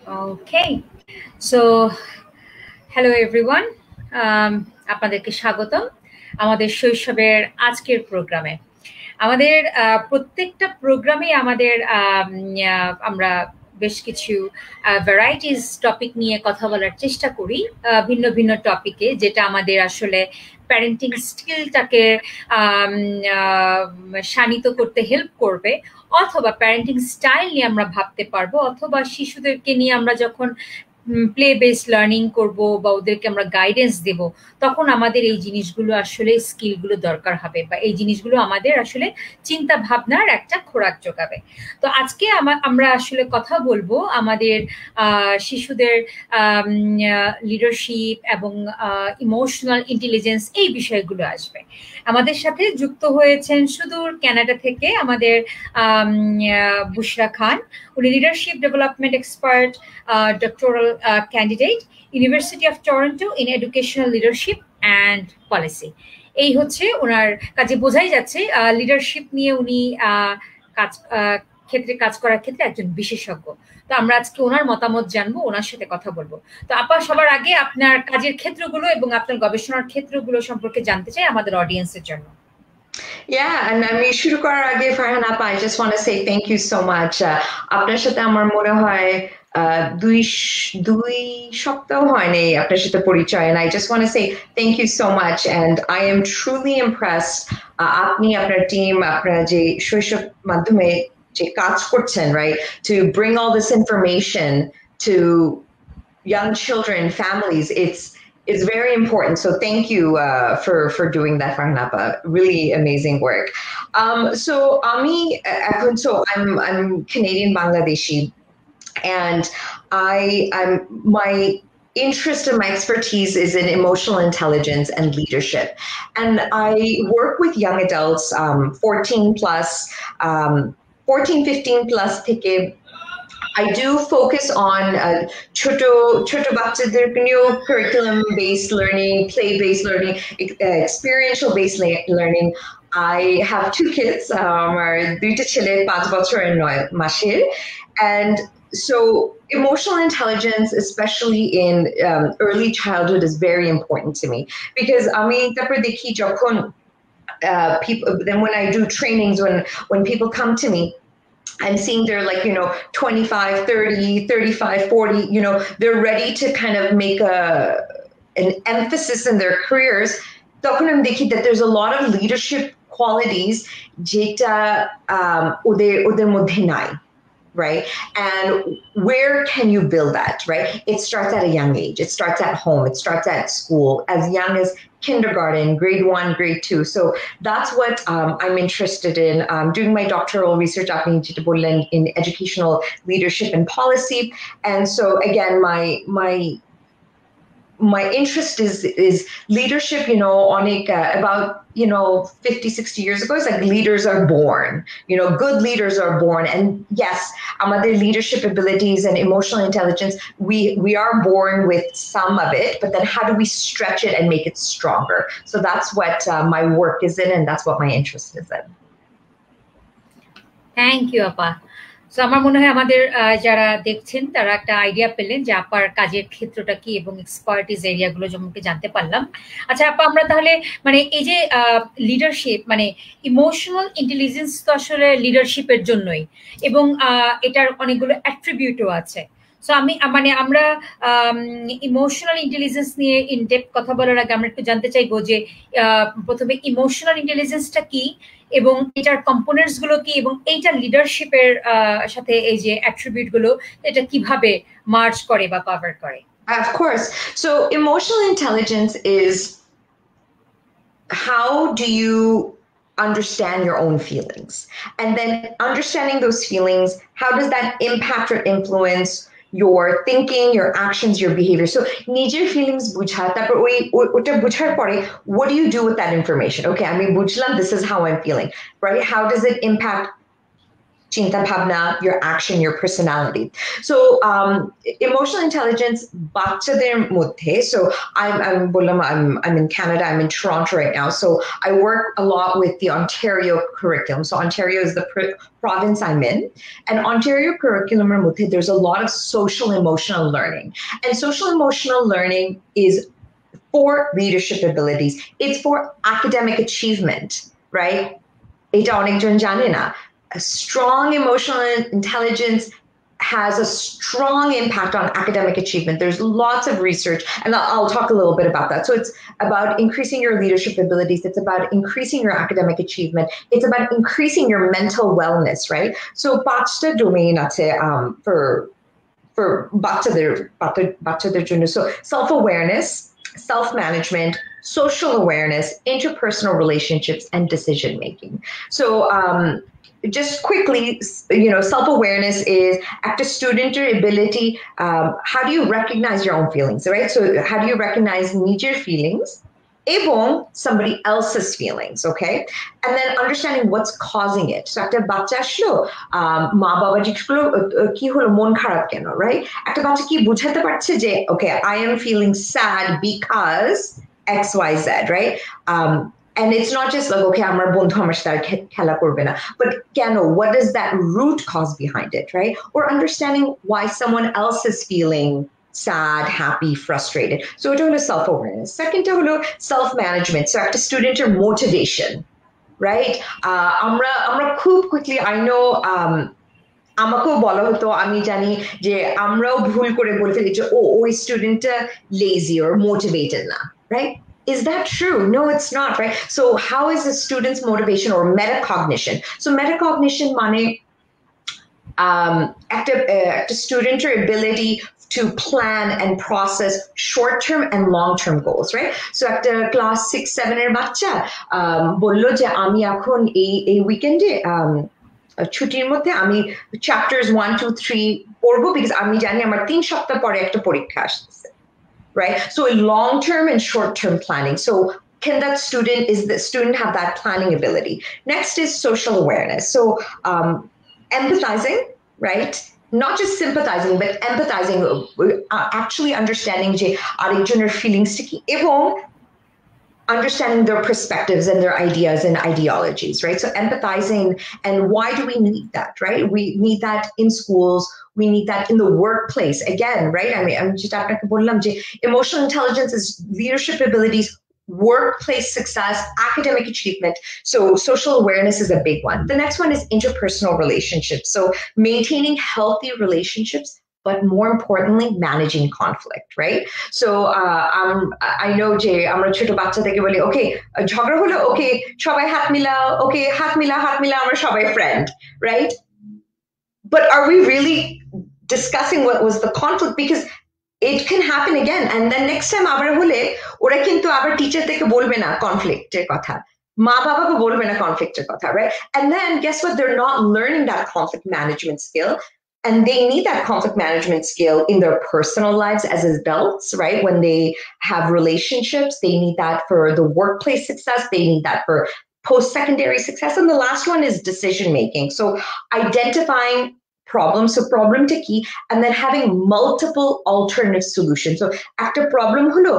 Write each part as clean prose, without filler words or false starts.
Okay, so hello everyone. আপনাদেরকে স্বাগতম আমাদের শৈশবের আজকের প্রোগ্রামে। আমাদের প্রত্যেকটা প্রোগ্রামে আমাদের আমরা বেশ কিছু ভ্যারাইটিস টপিক নিয়ে কথা বলার চেষ্টা করি, ভিন্ন ভিন্ন টপিকে, যেটা আমাদের আসলে প্যারেন্টিং স্কিলটাকে শানিত করতে হেল্প করবে, অথবা প্যারেন্টিং স্টাইল নিয়ে আমরা ভাবতে পারবো, অথবা শিশুদেরকে নিয়ে আমরা যখন প্লে বেসড লার্নিং করব বা ওদেরকে আমরা গাইডেন্স দেব, তখন আমাদের এই জিনিসগুলো আসলে স্কিলগুলো দরকার হবে, বা এই জিনিসগুলো আমাদের আসলে চিন্তা ভাবনার একটা খোরাক যোগাবে। তো আজকে আমরা আসলে কথা বলবো আমাদের শিশুদের লিডারশিপ এবং ইমোশনাল ইন্টেলিজেন্স, এই বিষয়গুলো আসবে। আমাদের সাথে যুক্ত হয়েছেন সুদূর কানাডা থেকে আমাদের বুশরা খান। উনি leadership development expert, doctoral candidate, University of Toronto in Educational Leadership and Policy. এই হচ্ছে ওনার কাজে, বোঝাই যাচ্ছে লিডারশিপ নিয়ে উনি কাজ করার ক্ষেত্রে একজন বিশেষজ্ঞ। তো আমরা আজকে ওনার মতামত জানবো, ওনার সাথে কথা বলবো। তো আপা, সবার আগে আপনার কাজের ক্ষেত্রগুলো এবং আপনার গবেষণার ক্ষেত্রগুলো সম্পর্কে জানতে চাই আমাদের অডিয়েন্সের জন্য। Yeah, and আমি শুরু করার আগে ফারহান আপা, I just want to say thank you so much. আপনার সাথে আমার মনে হয় দুই সপ্তাহ হয়নি আপনার সাথে পরিচয়, and I just want to say thank you so much, and I am truly impressed. আপনি আপনার টিম, আপনারা যে শৈশব মাধ্যমে যে কাজ করছেন, right, to bring all this information to young children, families, it's very important. So thank you for doing that, Farhanapa. Really amazing work. So I'm Canadian Bangladeshi, and my interest and my expertise is in emotional intelligence and leadership. And I work with young adults, 14 plus, 15 plus থেকে I do focus on choto bachchaderke niyo curriculum-based learning, play-based learning, experiential-based learning. I have two kids, our duita chile 5 বছর and 9 মাসের, and so emotional intelligence, especially in early childhood, is very important to me, because আমি তারপর দেখি যখন people, then when I do trainings, when people come to me, I'm seeing they're like, 25, 30, 35, 40, they're ready to kind of make an emphasis in their careers. তখন আমি দেখি that there's a lot of leadership qualities যেটা ওদের মধ্যে নাই, right? And where can you build that, right? It starts at a young age. It starts at home. It starts at school, as young as kindergarten, grade 1, grade 2. So that's what I'm interested in. Doing my doctoral research in educational leadership and policy. And so again, my interest is leadership, about 50, 60 years ago, it's like leaders are born, good leaders are born. And yes, amader leadership abilities and emotional intelligence, we are born with some of it, but then how do we stretch it and make it stronger? So that's what my work is in, and that's what my interest is in. Thank you, Appa. So আমার মনে হয় আমাদের যারা দেখছেন তারা একটা idea পেলেন যে আপার কাজের ক্ষেত্রটা কি এবং এক্সপার্টিস এরিয়াগুলো সম্পর্কে জানতে পারলাম। আচ্ছা আপা, আমরা তাহলে মানে এই যে লিডারশিপ, মানে ইমোশনাল ইন্টেলিজেন্স তো আসলে লিডারশিপের জন্যই, এবং এটার অনেকগুলো অ্যাট্রিবিউটও আছে। সো আমরা ইমোশনাল ইন্টেলিজেন্স নিয়ে ইন ডেপথ কথা বলার আগে আমরা একটু জানতে চাইবো যে প্রথমে ইমোশনাল ইন্টেলিজেন্সটা কি, এবং এটার কম্পোনেন্টস গুলো কি, এবং এইটা লিডারশিপের সাথে এই যে অ্যাট্রিবিউট গুলো এটা কিভাবে মার্জ করে বা কভার করে? Of course. So emotional intelligence is how do you understand your own feelings, and then understanding those feelings, how does that impact or influence your thinking, your actions, your behavior? So নিজের feelings বুঝা, তারপর ওটা বুঝার পরে what do you do with that information? Okay, আমি বুঝলাম, this is how I'm feeling, right? How does it impact চিন্তা ভাবনা, your action, your personality. So emotional intelligence বাচ্চাদের মধ্যে, so I'm in Canada, I'm in Toronto right now, so I work a lot with the Ontario curriculum. So Ontario is the province I'm in, and Ontario curriculum মধ্যে there's a lot of social emotional learning, and social emotional learning is for leadership abilities, it's for academic achievement, right? এটা অনেকজন জানে না। A strong emotional intelligence has a strong impact on academic achievement. There's lots of research, and I'll talk a little bit about that. So it's about increasing your leadership abilities. It's about increasing your academic achievement. It's about increasing your mental wellness, right? So পাঁচটা domain আছে for বাচ্চাদের জন্য. So self-awareness, self-management, social awareness, interpersonal relationships, and decision making. So just quickly, self-awareness is act a student ability. How do you recognize your own feelings, right? So how do you recognize নিজের feelings এবং somebody else's feelings, okay? And then understanding what's causing it. So একটা বাচ্চা আসলো, মা বাবা জিজ্ঞেস করলো কি হলো, মন খারাপ কেন, right? একটা বাচ্চা কি বুঝাতে পারছে যে okay, I am feeling sad because XYZ, right? And it's not just like, okay, আমার বন্ধু আমার সাথে খেলা করবে না, but কেন, what is that root cause behind it, right? Or understanding why someone else is feeling sad, happy, frustrated. So এটা হলো self-awareness. Second হলো self-management. So একটা student-এর motivation, right? আমরা খুব quickly, I know, আমাকেও বলা হতো, আমি জানি যে আমরাও ভুল করে বলে ফেলি যে ওই স্টুডেন্টটা lazy or motivated না, right? Is that true? No, it's not, right? So how is a student's motivation or metacognition? So metacognition মানে একটা student's ability to plan and process short-term and long-term goals, right? So একটা class 6-7 এর বাচ্চা বললো যে আমি এখন এই weekend-এ ছুটির মধ্যে আমি chapters 1, 2, 3 পড়বো because আমি জানি আমার 3 সপ্তাহ পরে একটা পরীক্ষা আসছে, right? So long-term and short-term planning. So can that student, is the student have that planning ability? Next is social awareness. So empathizing, right? Not just sympathizing, but empathizing, actually understanding যে আরেকজনের feelings টা কি এবং understanding their perspectives and their ideas and ideologies, right? So empathizing, and why do we need that, right? We need that in schools, we need that in the workplace, again, right? I mean, I'm just আপনাকে বললাম যে emotional intelligence is leadership abilities, workplace success, academic achievement. So social awareness is a big one. The next one is interpersonal relationships. So maintaining healthy relationships, but more importantly, managing conflict, right? So I know যে আমরা ছোট বাচ্চা থেকে বলি, okay, ঝগড়া হলো, okay, সবাই হাত মিলাও, okay, হাত মিলা আমরা সবাই friend, right? But are we really discussing what was the conflict? Because it can happen again, and then next time আবার হলে ওরা কিন্তু আবার টিচার থেকে বলবে না কনফ্লিক্টের কথা, মা বাবাকে বলবে না কনফ্লিক্টের কথা, right? And then guess what, they're not learning that conflict management skill, and they need that conflict management skill in their personal lives as adults, right? When they have relationships, they need that for the workplace success, they need that for post-secondary success, and the last one is decision making. So identifying problems, so problem to key, and then having multiple alternative solutions. So after problem holo,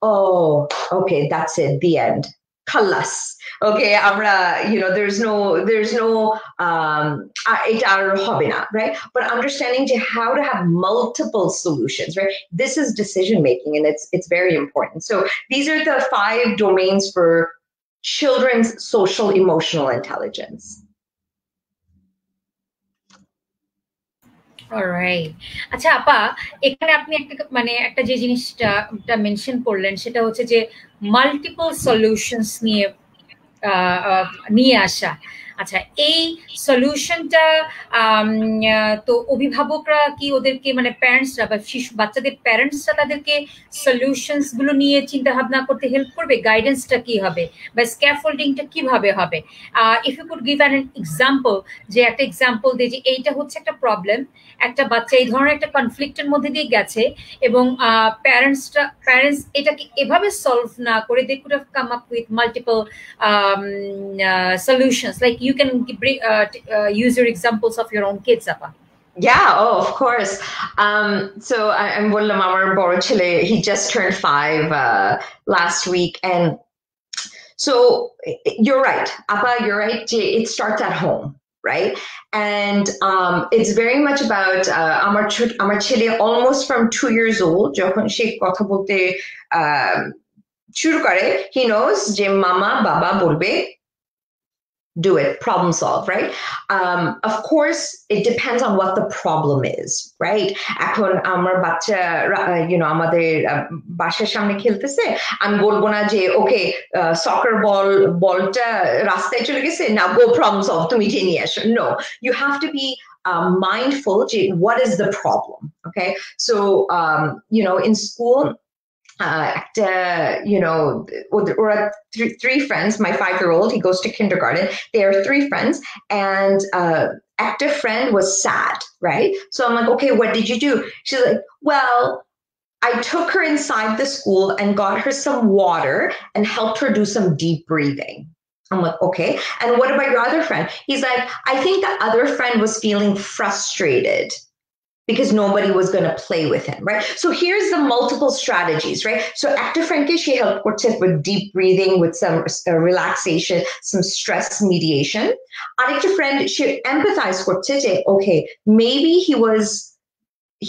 oh, okay, that's it, the end. Khalas. Okay, amra, there's no এটা আর হবে না, right? But understanding how to have multiple solutions, right? This is decision making, and it's very important. So these are the 5 domains for children's social emotional intelligence. Alright. আচ্ছা আপা, এখানে আপনি একটা যে জিনিসটা মেনশন করলেন সেটা হচ্ছে যে মাল্টিপল সলিউশনস নিয়ে আসা। আচ্ছা, এই সলিউশনটা তো অভিভাবকরা কি ওদেরকে প্যারেন্টসরা বা বাচ্চাদের প্যারেন্টসরা তাদেরকে সলিউশনস গুলো নিয়ে চিন্তা ভাবনা করতে হেল্প করবে? গাইডেন্সটা কি হবে বা স্ক্যাফোল্ডিংটা কিভাবে হবে? If you could give an example, যে একটা এক্সাম্পল দিয়ে যে এইটা হচ্ছে একটা প্রবলেম, একটা বাচ্চা এই ধরনের একটা কনফ্লিক্টের মধ্যে দিয়ে গেছে এবং প্যারেন্টস এটাকে এভাবে সলভ না করে they could have come up with multiple solutions, like you can use your examples of your own kids, Apa. Yeah, oh, of course. So I'm বললাম আমার বড় ছেলে, he just turned 5 last week, and so you're right, Appa, you're right. It starts at home, right? And it's very much about আমার ছেলে almost from 2 years old, যখন সে কথা বলতে শুরু করে, he knows যে মামা বাবা বলবে, do it, problem solve, right? Of course, it depends on what the problem is, right? এখন আমার বাচ্চা আমাদের বাসার সামনে খেলতেছে, আমি বলবো না যে ওকে সকার বলটা রাস্তায় চলে গেছে, now go problem solve, তুমি যে নিয়ে আসো. No, you have to be mindful যে what is the problem, okay? So in school, or three friends, my 5-year-old, he goes to kindergarten, they are 3 friends, and active friend was sad, right? So I'm like, okay, what did you do? She's like, well, I took her inside the school and got her some water and helped her do some deep breathing. I'm like, okay, and what about your other friend? He's like, I think the other friend was feeling frustrated because nobody was going to play with him, right? So here's the multiple strategies, right? So active friendke she helped with deep breathing, with some relaxation, some stress mediation. Arekta friend she empathized করছে যে okay, maybe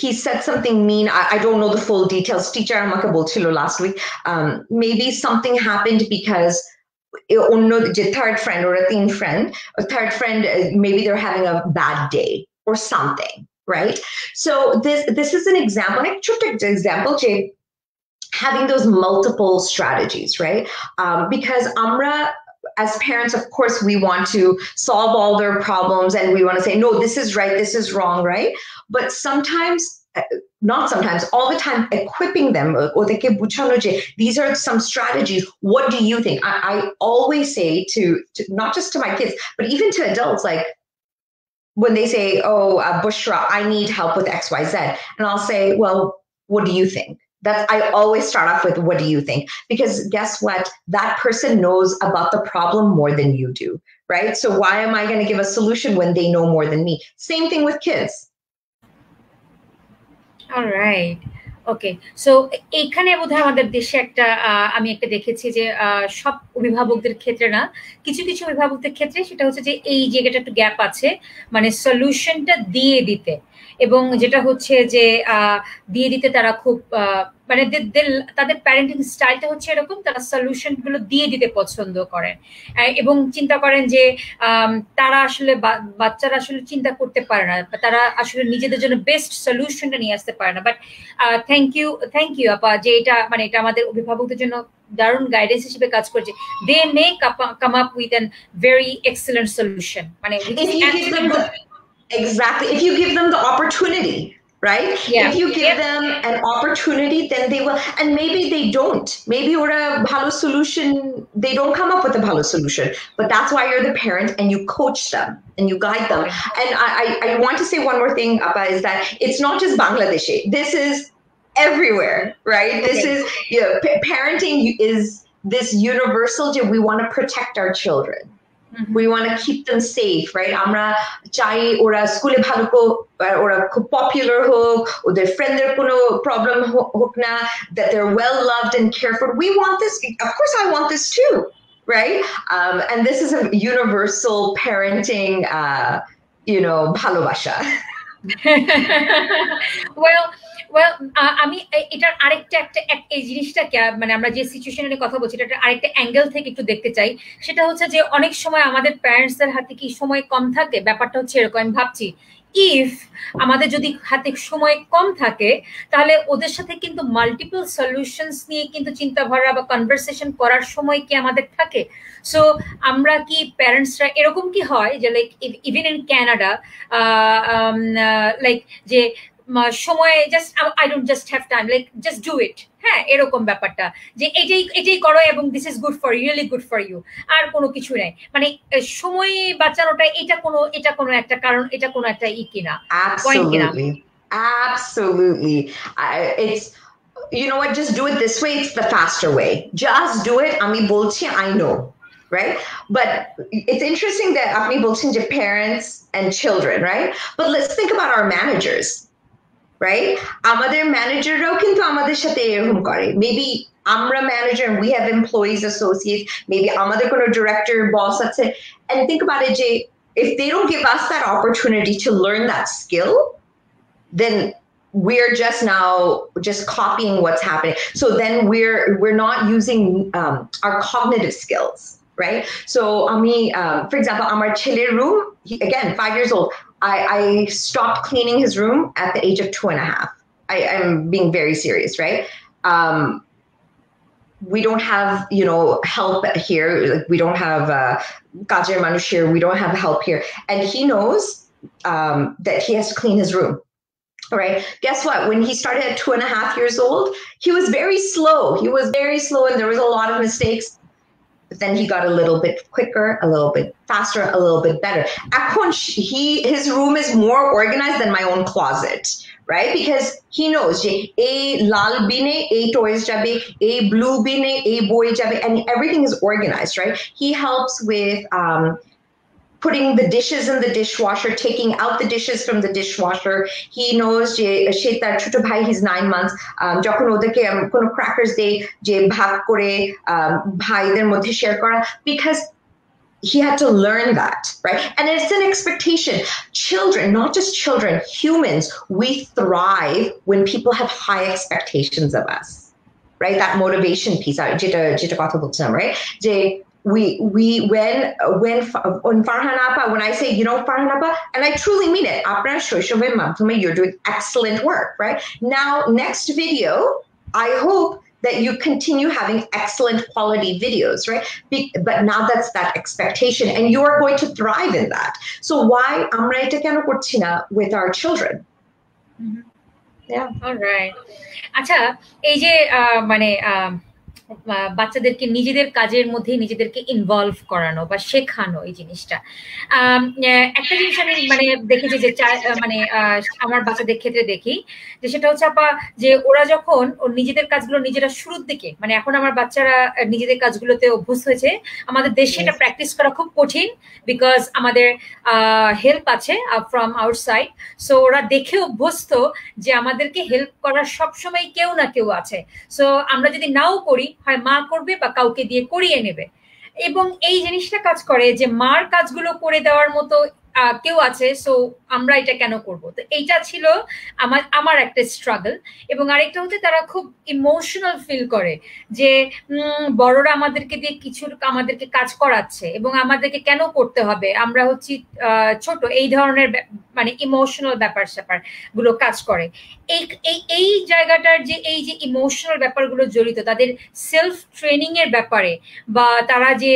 he said something mean. I don't know the full details. Teacher আমাকে বলছিল last week. Maybe something happened because the third friend or a third friend, maybe they're having a bad day or something, right? So this is an example, like example, having those multiple strategies, right? Because amra, as parents, of course, we want to solve all their problems and we want to say, no, this is right, this is wrong, right? But sometimes, not sometimes, all the time, equipping them, these are some strategies. What do you think? I always say to not just to my kids, but even to adults, like, when they say, oh, Bushra, I need help with X, Y, Z. And I'll say, well, what do you think? I always start off with, what do you think? Because guess what? That person knows about the problem more than you do, right? So why am I going to give a solution when they know more than me? Same thing with kids. All right. Okay, so এইখানে বোধহয় আমাদের দেশে আমি একটা দেখেছি যে সব অভিভাবকদের ক্ষেত্রে না, কিছু কিছু অভিভাবকদের ক্ষেত্রে সেটা হচ্ছে যে এই জায়গাটা একটু গ্যাপ আছে, মানে সলিউশনটা দিয়ে দিতে, এবং যেটা হচ্ছে যে দিয়ে দিতে তারা খুব মানে তাদের প্যারেন্টিং স্টাইলটা হচ্ছে এরকম, তারা সলিউশন গুলো দিয়ে দিতে পছন্দ করেন এবং চিন্তা করেন যে তারা আসলে বাচ্চারা আসলে চিন্তা করতে পারে না, তারা আসলে নিজেদের জন্য বেস্ট সলিউশনটা নিয়ে আসতে পারে না। বাট থ্যাংক ইউ আপা, যে এটা মানে এটা আমাদের অভিভাবকদের জন্য দারুণ গাইডেন্স হিসেবে কাজ করছে। They may come up with an very excellent solution, মানে exactly, if you give them the opportunity, right? Yeah. If you give them an opportunity, then they will. And maybe they don't. Maybe or a bhalo solution, they don't come up with a bhalo solution. But that's why you're the parent and you coach them and you guide them. And I want to say one more thing, Appa, is that it's not just Bangladesh. This is everywhere, right? This is, parenting is this universal. We want to protect our children. Mm-hmm. We want to keep them safe, right? Amra chai ora school e bhalo ora khub popular hok, oder friendder kono problem hok na, that they're well loved and cared for. We want this. Of course, I want this too, right? And this is a universal parenting, bhalobasha. Well, আমি এটার আরেকটা এই জিনিসটাকে মানে আমরা যে সিচুয়েশনের কথা বলছি এটা আরেকটা অ্যাঙ্গেল থেকে একটু দেখতে চাই। সেটা হচ্ছে যে অনেক সময় আমাদের প্যারেন্টসদের হাতে কি সময় কম থাকে, ব্যাপারটা হচ্ছে এরকম। আমি ভাবছি ইফ আমাদের যদি হাতে সময় কম থাকে তাহলে ওদের সাথে কিন্তু মাল্টিপল সলিউশনস নিয়ে কিন্তু চিন্তাভাবনা বা কনভারসেশন করার সময় কি আমাদের থাকে? সো আমরা কি প্যারেন্টসরা এরকম কি হয় যে like even in Canada like যে সময় just I don't just have time, like just do it, হ্যাঁ এরকম ব্যাপারটা যে এটাই করো এবং this is good for you, really good for you, আর কোনো কিছু নাই, মানে সময় বাঁচানোটা এটা কোনো একটা কারণ, এটা কোনো একটা কিনা পয়েন্ট কিনা? Absolutely. It's, you know what, just do it this way, it's the faster way. Just do it. Ami bolchi, I know. right? But it's interesting that apni bolchen je parents and children, right? But let's think about our managers, right? Amader manager rao kintu amader sathe erokom kore. Maybe amra manager and we have employees, associates, maybe amader kono director, boss ache, and think about it, je, if they don't give us that opportunity to learn that skill, then we're just now just copying what's happening. So then we're not using our cognitive skills, right? So for example, amar cheleর room, again 5 years old, I stopped cleaning his room at the age of 2.5. I'm being very serious, right? We don't have, help here. Like, we don't have kajer manush here. We don't have help here, and he knows that he has to clean his room. All right. Guess what? When he started at 2.5 years old, he was very slow. And there was a lot of mistakes. But then he got a little bit quicker, a little bit faster, a little bit better. His room is more organized than my own closet, right? Because he knows a lal bine, a toys jabe, a blue bine, a boy jabe, and everything is organized, right? He helps with putting the dishes in the dishwasher, taking out the dishes from the dishwasher. He knows je shetar choto bhai, he's 9 months, jokhon oderke kono crackers dey je bhag kore bhaider moddhe share kora, because he had to learn that, right? And it's an expectation. Children, not just children, humans, we thrive when people have high expectations of us, right? That motivation piece, jeta kotha bolchilam, right? Je when Farhan Appa, when I say, Farhan Appa, and I truly mean it, apnar shoishober madhyome, you're doing excellent work, right? Now, next video, I hope that you continue having excellent quality videos, right? But now that's that expectation, and you are going to thrive in that. So why amra eta keno korchi na with our children? Mm-hmm. Yeah, all right. আচ্ছা, এই যে মানে বাচ্চাদেরকে নিজেদের কাজের মধ্যে নিজেদেরকে involve করানো বা শেখানো, এই জিনিসটা একটা জিনিস আমি মানে দেখেছি যে মানে আমার বাচ্চাদের ক্ষেত্রে দেখি যে সেটা হচ্ছে আপা যে ওরা যখন নিজেদের কাজগুলো নিজেরা শুরুর দিকে, মানে এখন আমার বাচ্চারা নিজেদের কাজগুলোতে অভ্যস্ত হয়েছে। আমাদের দেশে এটা প্র্যাকটিস করা খুব কঠিন, বিকজ আমাদের হেল্প আছে ফ্রম আউটসাইড। সো ওরা দেখে অভ্যস্ত যে আমাদেরকে হেল্প করার সবসময় কেউ না কেউ আছে। সো আমরা যদি নাও করি, হয় মা করবে বা কাউকে দিয়ে করিয়ে নেবে, এবং এই জিনিসটা কাজ করে যে মার কাজগুলো করে দেওয়ার মতো কেউ আছে, সো আমরা এটা কেন করব। তো এইটা ছিল আমার একটা স্ট্রাগল। এবং আরেকটা হচ্ছে তারা খুব ইমোশনাল ফিল করে যে বড়রা আমাদেরকে দিয়ে আমাদেরকে কাজ করাচ্ছে এবং আমাদেরকে কেন করতে হবে, আমরা হচ্ছি ছোট, এই ধরনের মানে ইমোশনাল ব্যাপার স্যাপার গুলো কাজ করে। এই জায়গাটার যে এই যে ইমোশনাল ব্যাপারগুলো জড়িত তাদের সেলফ ট্রেনিং এর ব্যাপারে, বা তারা যে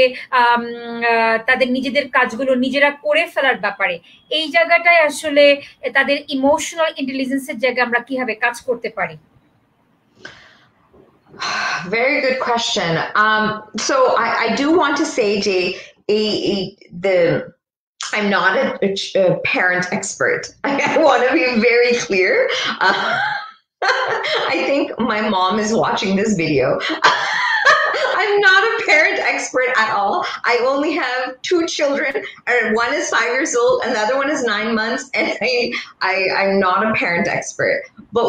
তাদের নিজেদের কাজগুলো নিজেরা করে ফেলার ব্যাপারে, এই জায়গাটায় আসলে তাদের ইমোশনাল ইন্টেলিজেন্সের জায়গায় আমরা কিভাবে কাজ করতে পারি? Very good question. So I do want to say, Jay, I'm not a parent expert. I want to be very clear. I think my mom is watching this video. I'm not a parent expert at all. I only have 2 children. One is 5 years old, and the other one is 9 months. And I'm not a parent expert. But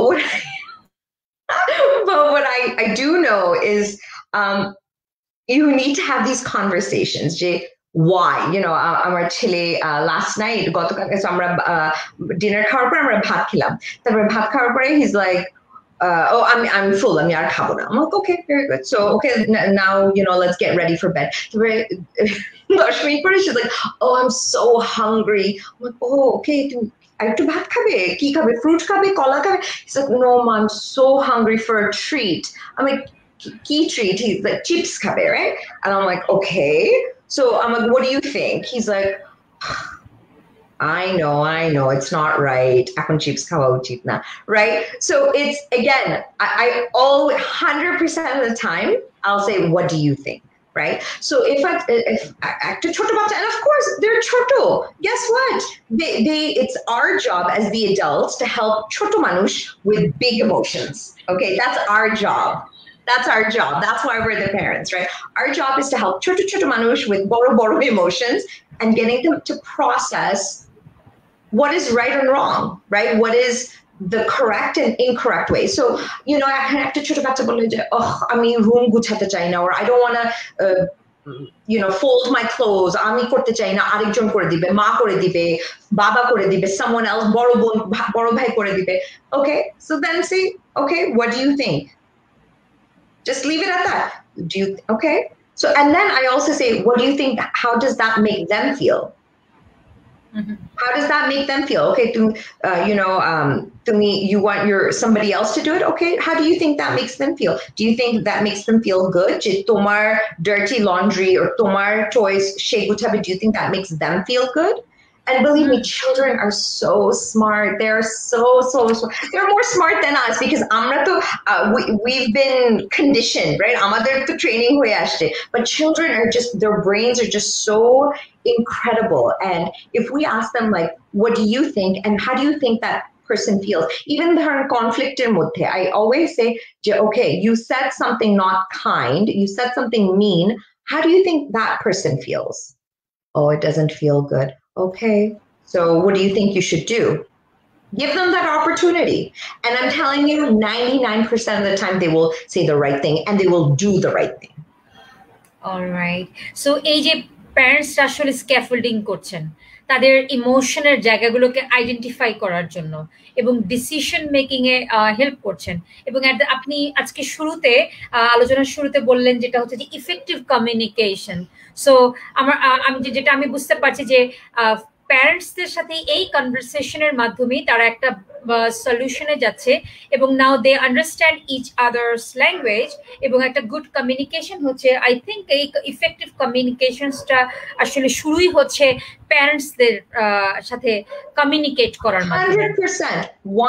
what I do know is you need to have these conversations, Jay. Why? Amar chile last night, gotokal so amra dinner khawar pore amra bhat khilam. Tarpore bhat khawar pore he's like, oh, I'm full, আমি আর খাবো না। I'm like, okay, very good. So okay, now let's get ready for bed. She's like, oh, I'm so hungry. I'm like, oh, okay, একটু ভাত খাবে, কি খাবে, fruit খাবে, কলা খাবে? He's like, no, Mom, I'm so hungry for a treat. I'm like, কি treat? He's like, chips খাবে, right? And I'm like, okay. So I'm like, what do you think? He's like, I know, it's not right. এখন chips খাওয়া উচিত না, right? So it's, again, I all 100% of the time, I'll say, what do you think? Right? So if একটা ছোট বাচ্চা, and of course they're ছোট, guess what? It's our job as the adults to help ছোট মানুষ with big emotions. Okay, that's our job. That's our job. That's why we're the parents, right? Our job is to help choto choto manush with boro emotions and getting them to process what is right and wrong, right? What is the correct and incorrect way. So, এখন একটা ছোট বাচ্চা বললে যে, আমি room গুছাতে চাই না, or I don't want to fold my clothes, আমি করতে চাই না, আরেকজন করে দিবে, মা করে দিবে, বাবা করে দিবে, someone else, বড় ভাই করে দিবে. Okay, so then say, okay, what do you think? Just leave it at that. Okay? So, and then I also say, what do you think, how does that make them feel? Mm-hmm. How does that make them feel? Okay, to me, you want somebody else to do it. Okay, how do you think that makes them feel? Do you think that makes them feel good? Tomar dirty laundry or tomar toys, do you think that makes them feel good? And believe me, children are so smart. They're so smart. They're more smart than us because we've been conditioned, right? Amader to training hoye ashe. But children are their brains are just so incredible. And if we ask them, like, what do you think? And how do you think that person feels? Even the conflict in mudhe, I always say, okay, you said something not kind. You said something mean. How do you think that person feels? Oh, it doesn't feel good. Okay, so what do you think you should do? Give them that opportunity. And I'm telling you, 99% of the time, they will say the right thing and they will do the right thing. All right. So, এই যে parents আসলে scaffolding করছেন, তাদের ইমোশনের জায়গাগুলোকে identify করার জন্য এবং decision making এ help করছেন এবং আপনি আজকে আলোচনার শুরুতে বললেন যেটা হচ্ছে যে ইফেক্টিভ কমিউনিকেশন। সো যেটা আমি বুঝতে পারছি যে প্যারেন্টসদের সাথে এই কনভারসেশনের মাধ্যমে তারা একটা সলিউশনে যাচ্ছে এবং now they understand each others language এবং একটা গুড কমিউনিকেশন হচ্ছে। আই থিঙ্ক এই ইফেক্টিভ কমিউনিকেশনসটা আসলে শুরুই হচ্ছে প্যারেন্টসদের সাথে কমিউনিকেট করার মাধ্যমে।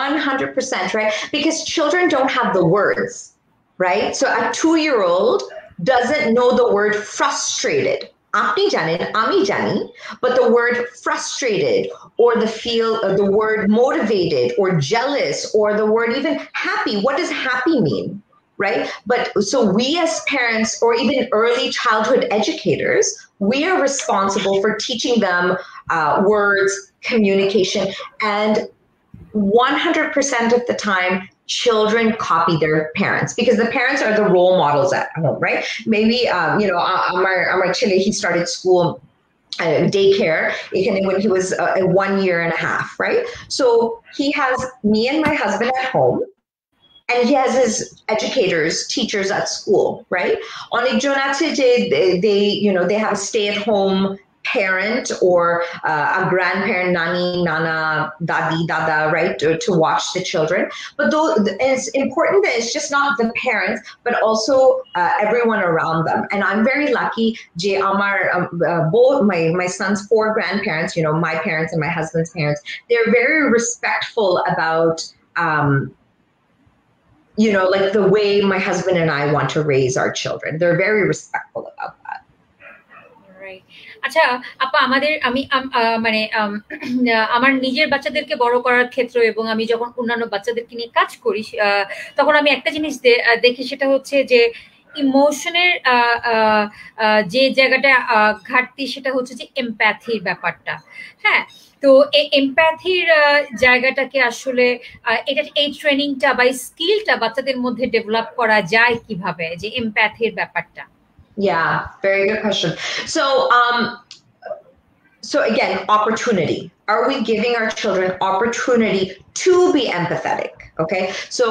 100%, right? Because children don't have the words, right? So a 2-year-old doesn't know the word frustrated. আপনি জানেন, আমি জানি, but the word frustrated or the word motivated or jealous or the word even happy, what does happy mean, right? But so we as parents or even early childhood educators, we are responsible for teaching them words, communication, and 100% of the time, children copy their parents because the parents are the role models at home, right? Maybe, Amar Chile, he started school daycare when he was 1 year and a half, right? So he has me and my husband at home, and he has his educators, teachers at school, right? Onekjon ache je they have a stay-at-home parent or a grandparent, nani, nana, dadi, dada, right, to watch the children. But though it's important that it's just not the parents, but also everyone around them. And I'm very lucky, je amar both my son's 4 grandparents, my parents and my husband's parents, they're very respectful about like the way my husband and I want to raise our children. They're very respectful about that. আচ্ছা আপা, আমার নিজের বাচ্চাদেরকে বড় করার ক্ষেত্রে এবং আমি যখন অন্যান্য বাচ্চাদেরকে নিয়ে কাজ করি তখন আমি একটা জিনিস দেখি, সেটা হচ্ছে যে ইমোশনের যে জায়গাটা ঘাটতি সেটা হচ্ছে যে এমপ্যাথির ব্যাপারটা। হ্যাঁ, তো এই এমপ্যাথির জায়গাটাকে আসলে এই ট্রেনিংটা বা স্কিলটা বাচ্চাদের মধ্যে ডেভেলপ করা যায় কিভাবে, যে এমপ্যাথির ব্যাপারটা? Yeah, very good question. So again, opportunity. Are we giving our children opportunity to be empathetic? Okay, so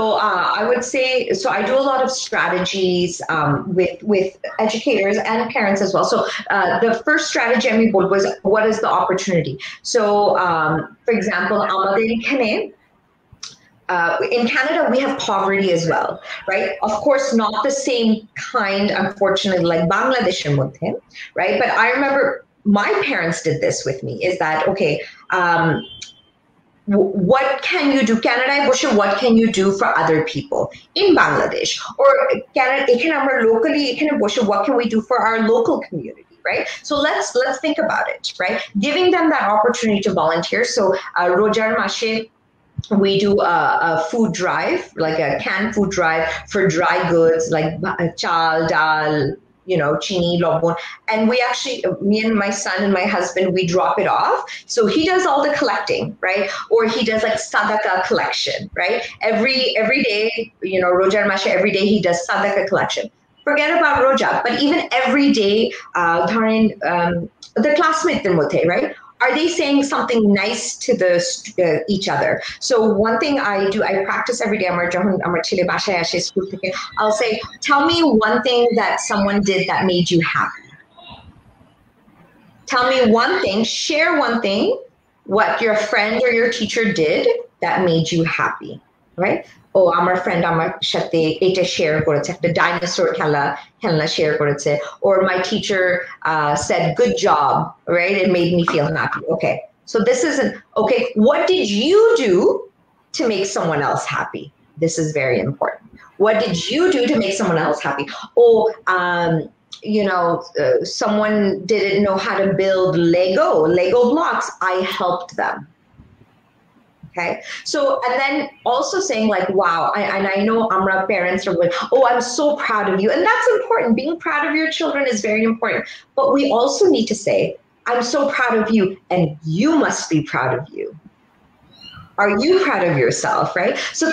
I would say, so I do a lot of strategies with educators and parents as well. So the first strategy I mean was, what is the opportunity? So for example, in Canada, we have poverty as well, right? Of course, not the same kind, unfortunately, like Bangladesh, right? But I remember my parents did this with me, is that, okay, what can you do? Canada, what can you do for other people in Bangladesh? Or locally, what can we do for our local community? Right? So let's think about it, right? Giving them that opportunity to volunteer. So Rojar Mashe, we do a food drive, like a canned food drive for dry goods like chal, dal, chini, lobon. And we actually, me and my son and my husband, we drop it off. So he does all the collecting, right? Or he does like sadaka collection, right? Every day, Rojar Masha, every day he does sadaka collection. Forget about Roja, but even every day, the classmates, right? Are they saying something nice to each other? So one thing I do, I practice every day. I'll say, tell me one thing that someone did that made you happy. Tell me one thing, share one thing, what your friend or your teacher did that made you happy, right? Oh, আমার friend আমার সাথে এটা share করেছে, একটা dinosaur খেলনা share করেছে, or my teacher said good job, right? It made me feel happy. Okay, so this isn't okay. What did you do to make someone else happy? This is very important. What did you do to make someone else happy? Oh, someone didn't know how to build Lego blocks. I helped them. Okay. So, and then also saying like, wow, and I know Amra parents are like, oh, I'm so proud of you. And that's important. Being proud of your children is very important. But we also need to say, I'm so proud of you and you must be proud of you. Are you proud of yourself, right? So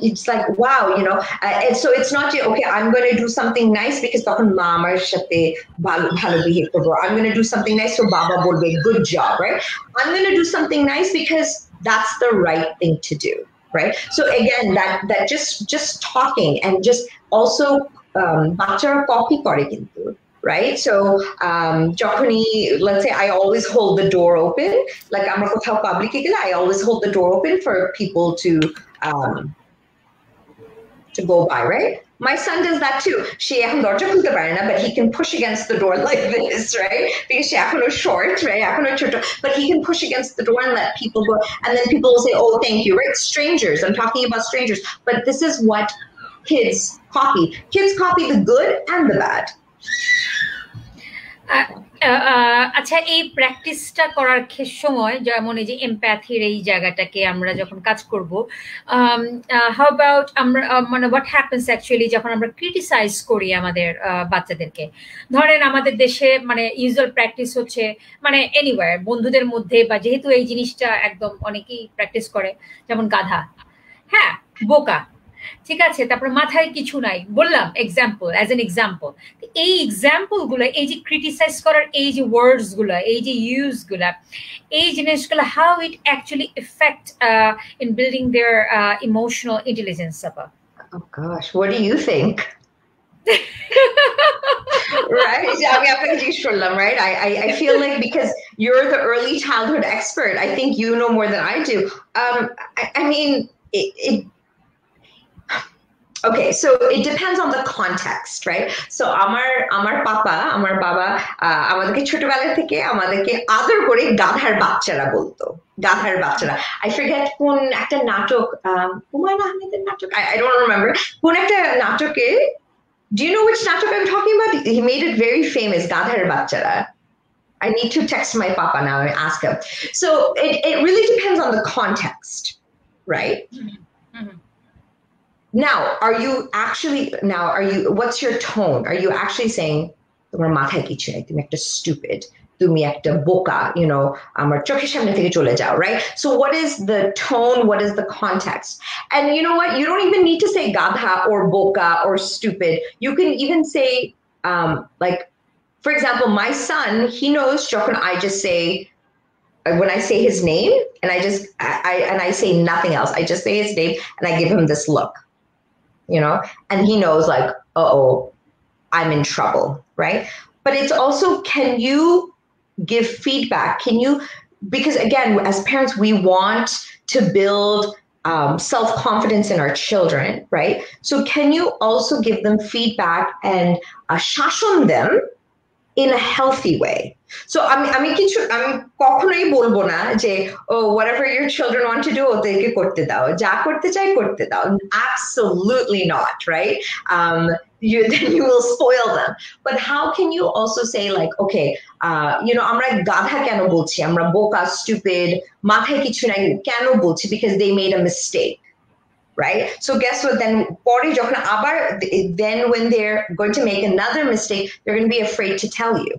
it's like, wow, and so it's not, okay, I'm going to do something nice because I'm going to do something nice so Baba bolbe, good job, right? I'm going to do something nice because that's the right thing to do, right? So again, that just talking and just also bachara copy kore kintu, right? So let's say I always hold the door open, like amra kothao public e gele I always hold the door open for people to go by, right? My son does that too. She এখন দরজা খুলতে পারে না, but he can push against the door like this, right? Because she এখনো short, right? এখনো ছোট, but he can push against the door and let people go. And then people will say, oh, thank you, right? Strangers, I'm talking about strangers. But this is what kids copy. Kids copy the good and the bad. আচ্ছা, এই প্র্যাকটিসটা করার সময় যেমন এই যে এমপ্যাথির এই জায়গাটাকে আমরা যখন কাজ করব, হাউ অ্যাবাউট আমরা মানে হোয়াট হ্যাপেন্স অ্যাকচুয়ালি যখন আমরা ক্রিটিসাইজ করি আমাদের বাচ্চাদেরকে? ধরেন আমাদের দেশে মানে ইউজুয়াল প্র্যাকটিস হচ্ছে মানে এনিওয়্যার বন্ধুদের মধ্যে, বা যেহেতু এই জিনিসটা একদম অনেকেই প্র্যাকটিস করে, যেমন গাধা, হ্যাঁ, বোকা, ঠিক আছে, তারপরে মাথায় কিছু নাই, বললাম এক্সাম্পল, অ্যাজ এন এক্সাম্পল। এই এক্সাম্পল গুলো, এই যে ক্রিটিসাইজ করার এই যে ওয়ার্ডস গুলা, এই যে ইউজ গুলা, এই জিনিসগুলো how it actually affect in building their emotional intelligence? আপা, oh gosh, what do you think? Right? I mean, right? I feel like because you're the early childhood expert, I think you know more than I do. I mean, okay, so it depends on the context, right? So আমার বাবা আমাদেরকে ছোটবেলা থেকে আমাদেরকে আদর করে গাধার বাচ্চারা বলতো, গাধার বাচ্চারা। I forget কোন একটা নাটক, হুমায়ুন আহমেদের নাটক, I don't remember, কোন একটা নাটকে, do you know which natok I'm talking about? He made it very famous, গাধার বাচ্চারা. I need to text my papa now and ask him. So it really depends on the context, right? Mm-hmm. Now, what's your tone? Are you actually saying, তোমার মাথায় কিছু নেই, তুমি একটা stupid, তুমি একটা বোকা, আমার চোখের সামনে থেকে চলে যাও, right? So what is the tone? What is the context? And you know what? You don't even need to say gadha or boka or stupid. You can even say, like, for example, my son, he knows যখন I just say, when I say his name and I say nothing else, I just say his name and I give him this look. And he knows like, uh-oh, I'm in trouble, right? But it's also, can you give feedback? Because again, as parents, we want to build self-confidence in our children, right? So can you also give them feedback and shashon them in a healthy way? So আমি কখনোই বলবো না যে whatever your children want to do ওদেরকে করতে দাও, যা করতে চাই করতে দাও, absolutely not, right? then you will spoil them. But how can you also say like, okay, আমরা গাধা কেন বলছি, আমরা বোকা, stupid, মাথায় কিছু নাই কেন বলছি, because they made a mistake, right? So guess what, then পরে যখন আবার, then when they're going to make another mistake, they're going to be afraid to tell you.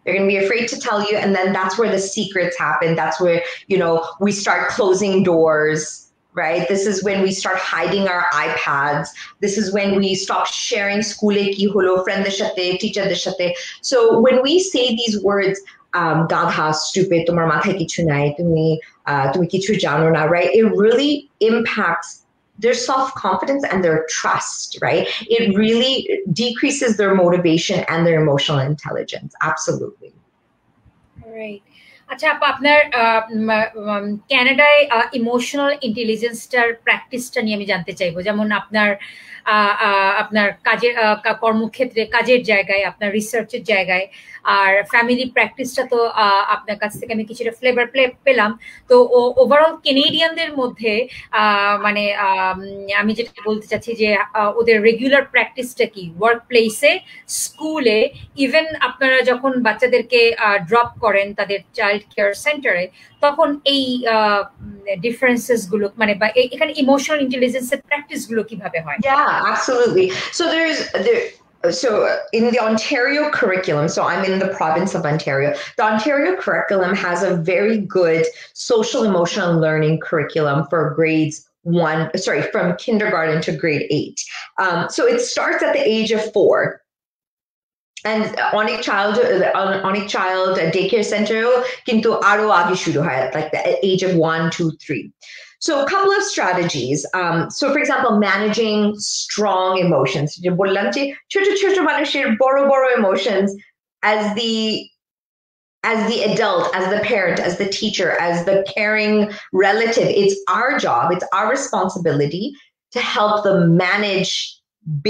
They're going to be afraid to tell you, and then that's where the secrets happen. That's where, we start closing doors, right? This is when we start hiding our iPads. This is when we stop sharing school ki holo, friend der sathe, teacher der sathe. So when we say these words, gadha, stupid, tomar mathay kichu nai, tumi kichu jano na, right? It really impacts their self-confidence and their trust, right? It really decreases their motivation and their emotional intelligence. Absolutely. Right. আচ্ছা আপা, আপনার কানাডায় emotional ইন্টেলিজেন্সটার প্র্যাকটিসটা নিয়ে আমি জানতে চাইবো। যেমন আপনার কাজের কর্মক্ষেত্রে, কাজের জায়গায়, আপনার রিসার্চের জায়গায়, আর ফ্যামিলি প্র্যাকটিসটা তো আপনার কাছ থেকে আমি কিছুটা ফ্লেভার পেলাম। তো ওভারঅল কেনেডিয়ানদের মধ্যে মানে আমি যেটা বলতে চাচ্ছি যে ওদের রেগুলার প্র্যাকটিসটা কি, ওয়ার্ক প্লেসে, স্কুলে, ইভেন আপনারা যখন বাচ্চাদেরকে ড্রপ করেন তাদের চাইল্ড কেয়ার সেন্টারে, তখন এই ডিফারেন্সেস গুলো মানে বা এখানে ইমোশনাল ইন্টেলিজেন্সের প্র্যাকটিস গুলো কিভাবে হয়? Yeah, absolutely. So in the Ontario curriculum, so I'm in the province of Ontario, the Ontario curriculum has a very good social emotional learning curriculum for from kindergarten to grade 8. So it starts at the age of 4. And অনেক child daycare center কিন্তু আরো আগে শুরু হয়, like the age of 1, 2, 3. So a couple of strategies. So for example, managing strong emotions. যে বললাম যে ছোট ছোট মানুষের বড় বড় emotions, as the adult, as the parent, as the teacher, as the caring relative, it's our job, it's our responsibility to help them manage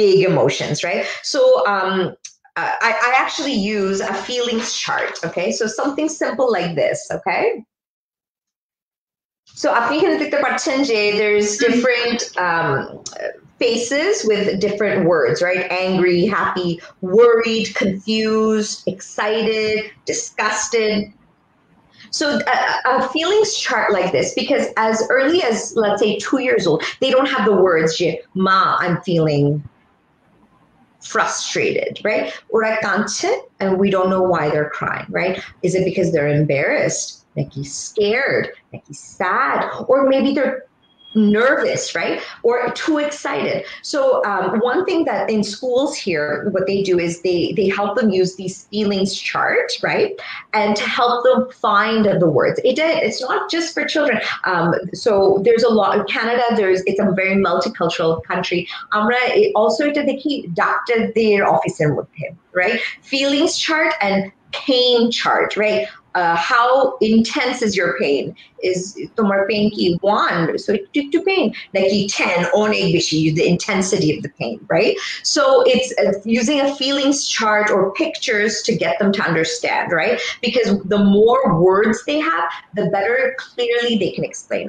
big emotions, right? So I actually use a feelings chart, okay? So something simple like this, okay? So আপনি এখানে দেখতে পাচ্ছেন যে there's different faces with different words, right? Angry, happy, worried, confused, excited, disgusted. So a feelings chart like this, because as early as, let's say, 2 years old, they don't have the words, ma, I'm feeling frustrated, right? Ora kance, and we don't know why they're crying, right? Is it because they're embarrassed, like he's scared, like he's sad, or maybe they're nervous, right? Or too excited. So one thing that in schools here, what they do is they help them use these feelings chart, right? And to help them find the words. It's not just for children. So there's a lot in Canada, it's a very multicultural country. Amra also এটা দেখি ডাক্তারদের অফিসের মধ্যে, right? Feelings chart and pain chart, right? How intense is your pain? Is tomar pain ki 1, so to pain like 10 onek beshi, the intensity of the pain, right? So it's using a feelings chart or pictures to get them to understand, right? Because the more words they have, the better clearly they can explain.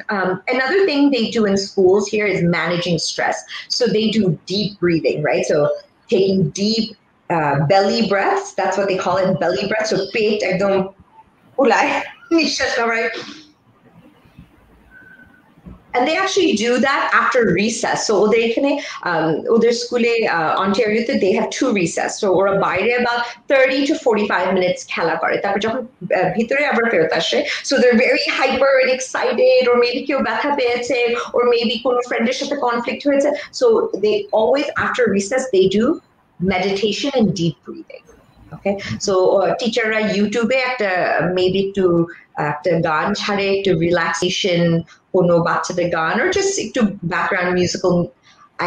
Another thing they do in schools here is managing stress. So they do deep breathing, right? So taking deep belly breaths, that's what they call it, belly breaths. So pet ekdom ulai nishas na, right? And they actually do that after recess. So their school Ontario, they have 2 recess. So or a বাইরে about 30 to 45 minutes খেলা করে, তারপর যখন ভিতরে আবার ফেরত আসে, so they're very hyper and excited, or maybe কেউ ব্যথা পেয়েছে, or maybe কোনো ফ্রেন্ডের সাথে কনফ্লিক্ট হয়েছে. So they always, after recess, they do meditation and deep breathing. Okay, so teacherra YouTube maybe to গান ছাড়ে, to relaxation, কোনো বাচ্চাদের গান, or just to background musical,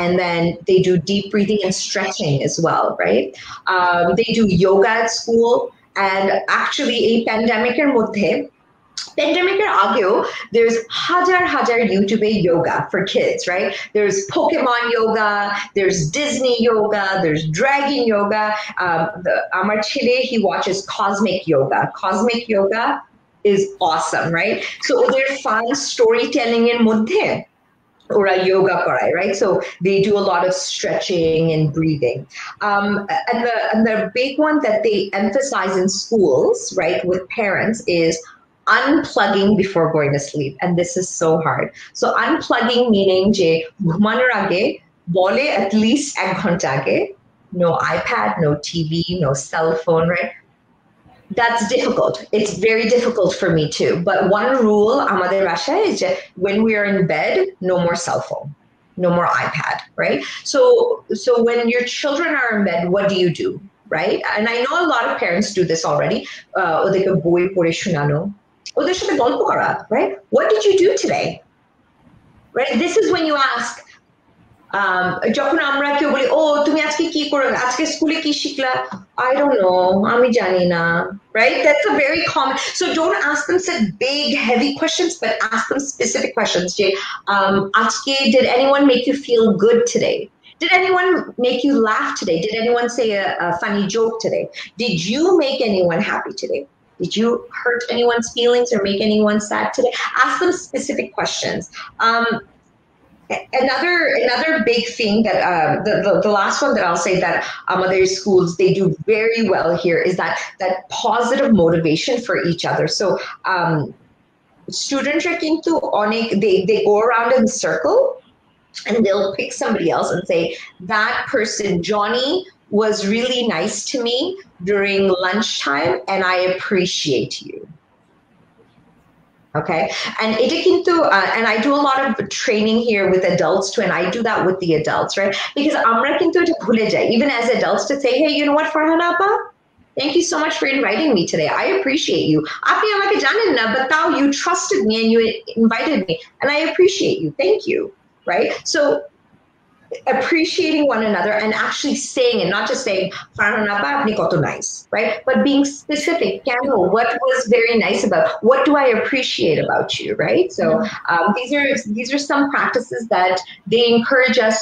and then they do deep breathing and stretching as well, right? They do yoga at school, and actually a pandemic মধ্যে, pandemic ageo, there's hajar YouTube yoga for kids, right? There's Pokemon yoga, there's Disney yoga, there's dragon yoga. Amar chile, he watches cosmic yoga. Cosmic yoga is awesome, right? So there's fun storytelling in মধ্যে, or a yoga karai, right? So they do a lot of stretching and breathing. And the big one that they emphasize in schools, right, with parents is unplugging before going to sleep. And this is so hard. So unplugging meaning je ঘুমানোর আগে বলে at least 1 ঘন্টা আগে, no iPad, no TV, no cell phone, right? That's difficult. It's very difficult for me too. But one rule আমাদের বাসায় is that when we are in bed, no more cell phone, no more iPad, right? So when your children are in bed, what do? Right? And I know a lot of parents do this already. ওদেরকে বই পড়ে শোনানো, ওদের সাথে গল্প করা, right? What did you do today? Right? This is when you ask, যখন আমরা কেউ বলি ও তুমি আজকে কি করে আজকে স্কুলে কি শিখলা, I don't know, আমি জানি না, right? That's a very common. So don't ask them such big heavy questions, but ask them specific questions. আজকে did anyone make you feel good today? Did anyone make you laugh today? Did anyone say a funny joke today? Did you make anyone happy today? Did you hurt anyone's feelings or make anyone sad today? Ask them specific questions. Another big thing that the last one that I'll say that other schools they do very well here is that positive motivation for each other. So students are kintu onek they go around in a circle and they'll pick somebody else and say that person Johnny was really nice to me during lunchtime and I appreciate you. Okay, and and I do a lot of training here with adults too, and I do that with the adults, right? Because amra kintu eta bhule jai even as adults to say, hey, you know what, Farhana appa, thank you so much for inviting me today. I appreciate you. Apni amake janen na, but tao you trusted me and you invited me, and I appreciate you. Thank you, right? So appreciating one another and actually saying it, not just saying Farhana appa apni koto nice, right? But being specific. Kano, what was very nice about? What do I appreciate about you, right? So these are some practices that they encourage us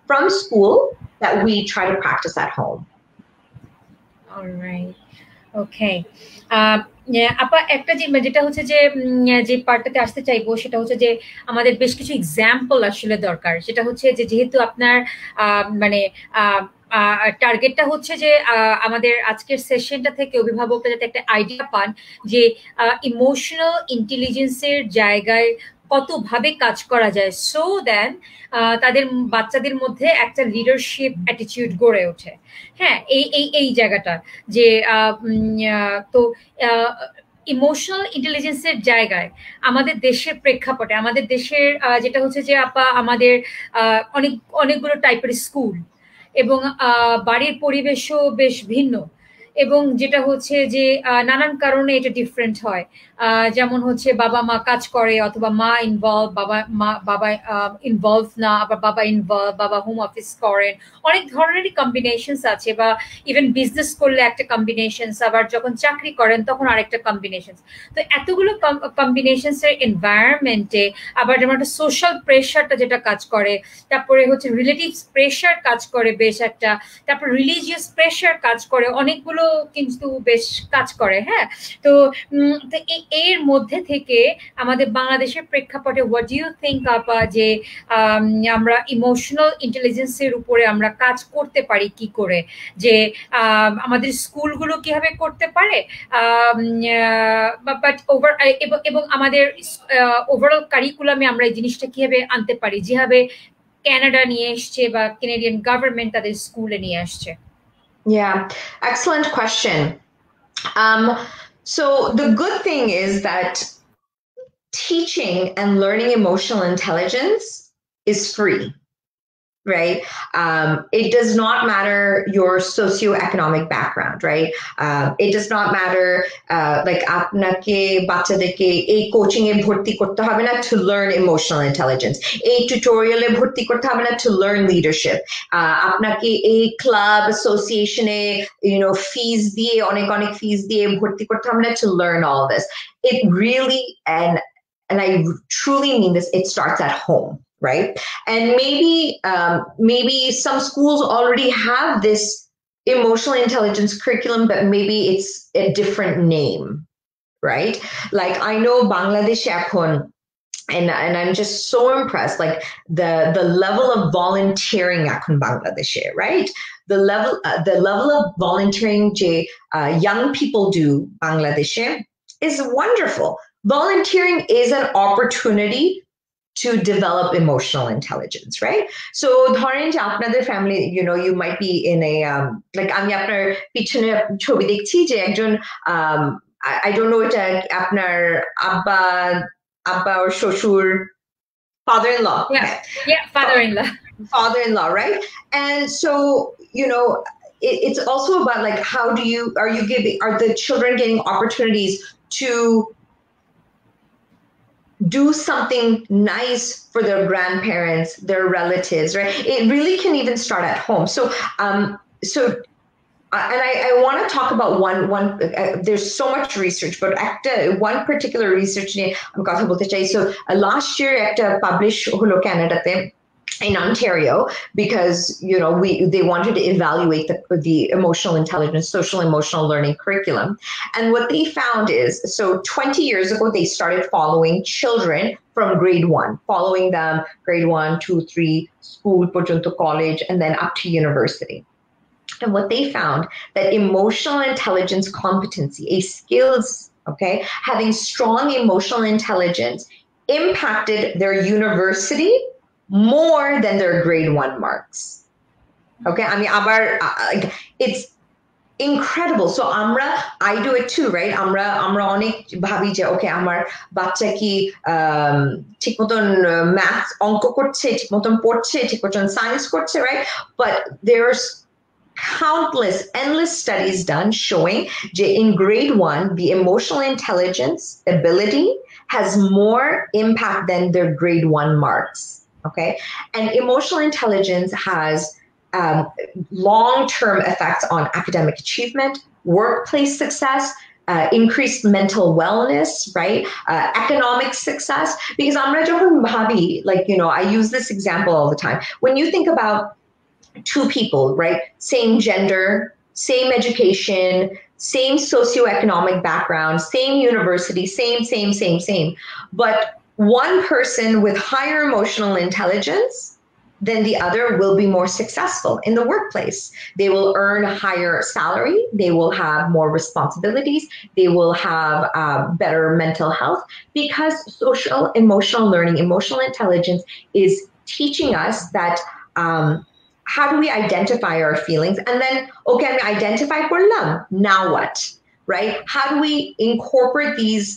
from school that we try to practice at home. All right. Okay. আপা একটা যেটা হচ্ছে যে পার্টটাতে আসতে চাইবো সেটা হচ্ছে যে আমাদের বেশ কিছু এক্সাম্পল আসলে দরকার, সেটা হচ্ছে যে যেহেতু আপনার মানে টার্গেটটা হচ্ছে যে আমাদের আজকের সেশনটা থেকে অভিভাবকরা যাতে একটা আইডিয়া পান যে ইমোশনাল ইন্টেলিজেন্সের জায়গায় কতভাবে কাজ করা যায়, সো দেন তাদের বাচ্চাদের মধ্যে একটা লিডারশিপ অ্যাটিটিউড গড়ে ওঠে। হ্যাঁ, এই জায়গাটা যে তো ইমোশনাল ইন্টেলিজেন্সের জায়গায় আমাদের দেশের প্রেক্ষাপটে আমাদের দেশের যেটা হচ্ছে যে আপা আমাদের অনেকগুলো টাইপের স্কুল এবং বাড়ির পরিবেশও বেশ ভিন্ন, এবং যেটা হচ্ছে যে নানান কারণে এটা ডিফারেন্ট হয়। যেমন হচ্ছে বাবা মা কাজ করে অথবা মা ইনভলভ, বাবা ইনভলভ না, আবার বাবা ইনভলভ, বাবা হোম অফিস করেন, অনেক ধরনেরই কম্বিনেশনস আছে, বা ইভেন বিজনেস করলে একটা কম্বিনেশনস, আবার যখন চাকরি করেন তখন আরেকটা কম্বিনেশনস। তো এতগুলো কম্বিনেশনসের এনভায়রনমেন্টে আবার যেমন একটা সোশ্যাল প্রেশারটা যেটা কাজ করে, তারপরে হচ্ছে রিলেটিভস প্রেশার কাজ করে বেশ একটা, তারপর রিলিজিয়াস প্রেশার কাজ করে, অনেকগুলো কিন্তু বেশ কাজ করে। হ্যাঁ, তো এর মধ্যে থেকে আমাদের বাংলাদেশের প্রেক্ষাপটে হোয়াট ডু ইউ থিঙ্ক আপা যে আমরা ইমোশনাল ইন্টেলিজেন্সের উপরে আমরা কাজ করতে পারি কি করে, যে আমাদের স্কুলগুলো কিভাবে করতে পারে, বাট এবং আমাদের ওভারঅল কারিকুলামে আমরা এই জিনিসটা কিভাবে আনতে পারি, যেভাবে কানাডা নিয়ে এসছে বা কানাডিয়ান গভর্নমেন্ট তাদের স্কুলে নিয়ে আসছে? Yeah, excellent question. So the good thing is that teaching and learning emotional intelligence is free, right? It does not matter your socioeconomic background, right? It does not matter like আপনাকে বাচ্চাদেরকে এই coaching এ ভর্তি করতে হবে না to learn emotional intelligence, এই টিউটোরিয়ালে ভর্তি করতে হবে না to learn leadership, আপনাকে এই ক্লাব অ্যাসোসিয়েশনে ফিস দিয়ে অনেক ফিস দিয়ে ভর্তি করতে হবে না to learn all this. It really, and I truly mean this, it starts at home, right? And maybe some schools already have this emotional intelligence curriculum, but maybe it's a different name, right? Like I know Bangladesh এখন and I'm just so impressed, like the level of volunteering এখন Bangladeshe, right? The level of volunteering যে young people do Bangladeshe is wonderful. Volunteering is an opportunity to develop emotional intelligence, right? So ধরেন যে আপনাদের family, you know, you might be in a like আমি আপনার পিছনে ছবি দেখছি যে একজন I don't know এটা আপনার আব্বা আব্বা or শ্বশুর, father-in-law. Yeah, yeah, father-in-law. Father-in-law, right? And so, you know, it's also about like are the children getting opportunities to do something nice for their grandparents, their relatives, right? It really can even start at home. So and I want to talk about one there's so much research, but one particular research নিয়ে আমি কথা বলতে চাই. So last year একটা publish হলো Canadaতে in Ontario, because you know they wanted to evaluate the emotional intelligence, social emotional learning curriculum, and what they found is, so 20 years ago they started following children from grade 1, following them grade 1, 2, 3, school পর্যন্ত, college, and then up to university. And what they found, that emotional intelligence competency, a skills, okay, having strong emotional intelligence impacted their university more than their grade 1 marks. Okay, I mean, it's incredible. So I do it too, right? আমরা অনেক ভাবি যে ওকে আমার বাচ্চা কি ঠিক মতন math অঙ্ক করছে, ঠিক মতন পড়ছে, ঠিক মতন সায়েন্স করছে, right? But there's countless, endless studies done showing that in grade 1, the emotional intelligence ability has more impact than their grade 1 marks. Okay, and emotional intelligence has long-term effects on academic achievement, workplace success, increased mental wellness, right? Economic success. Because amra jokhon bhabi, like, you know, I use this example all the time. When you think about two people, right? Same gender, same education, same socioeconomic background, same university, same. But one person with higher emotional intelligence than the other will be more successful in the workplace. They will earn a higher salary. They will have more responsibilities. They will have better mental health, because social emotional learning, emotional intelligence is teaching us that how do we identify our feelings? And then, okay, I identify করলাম, now what, right? How do we incorporate these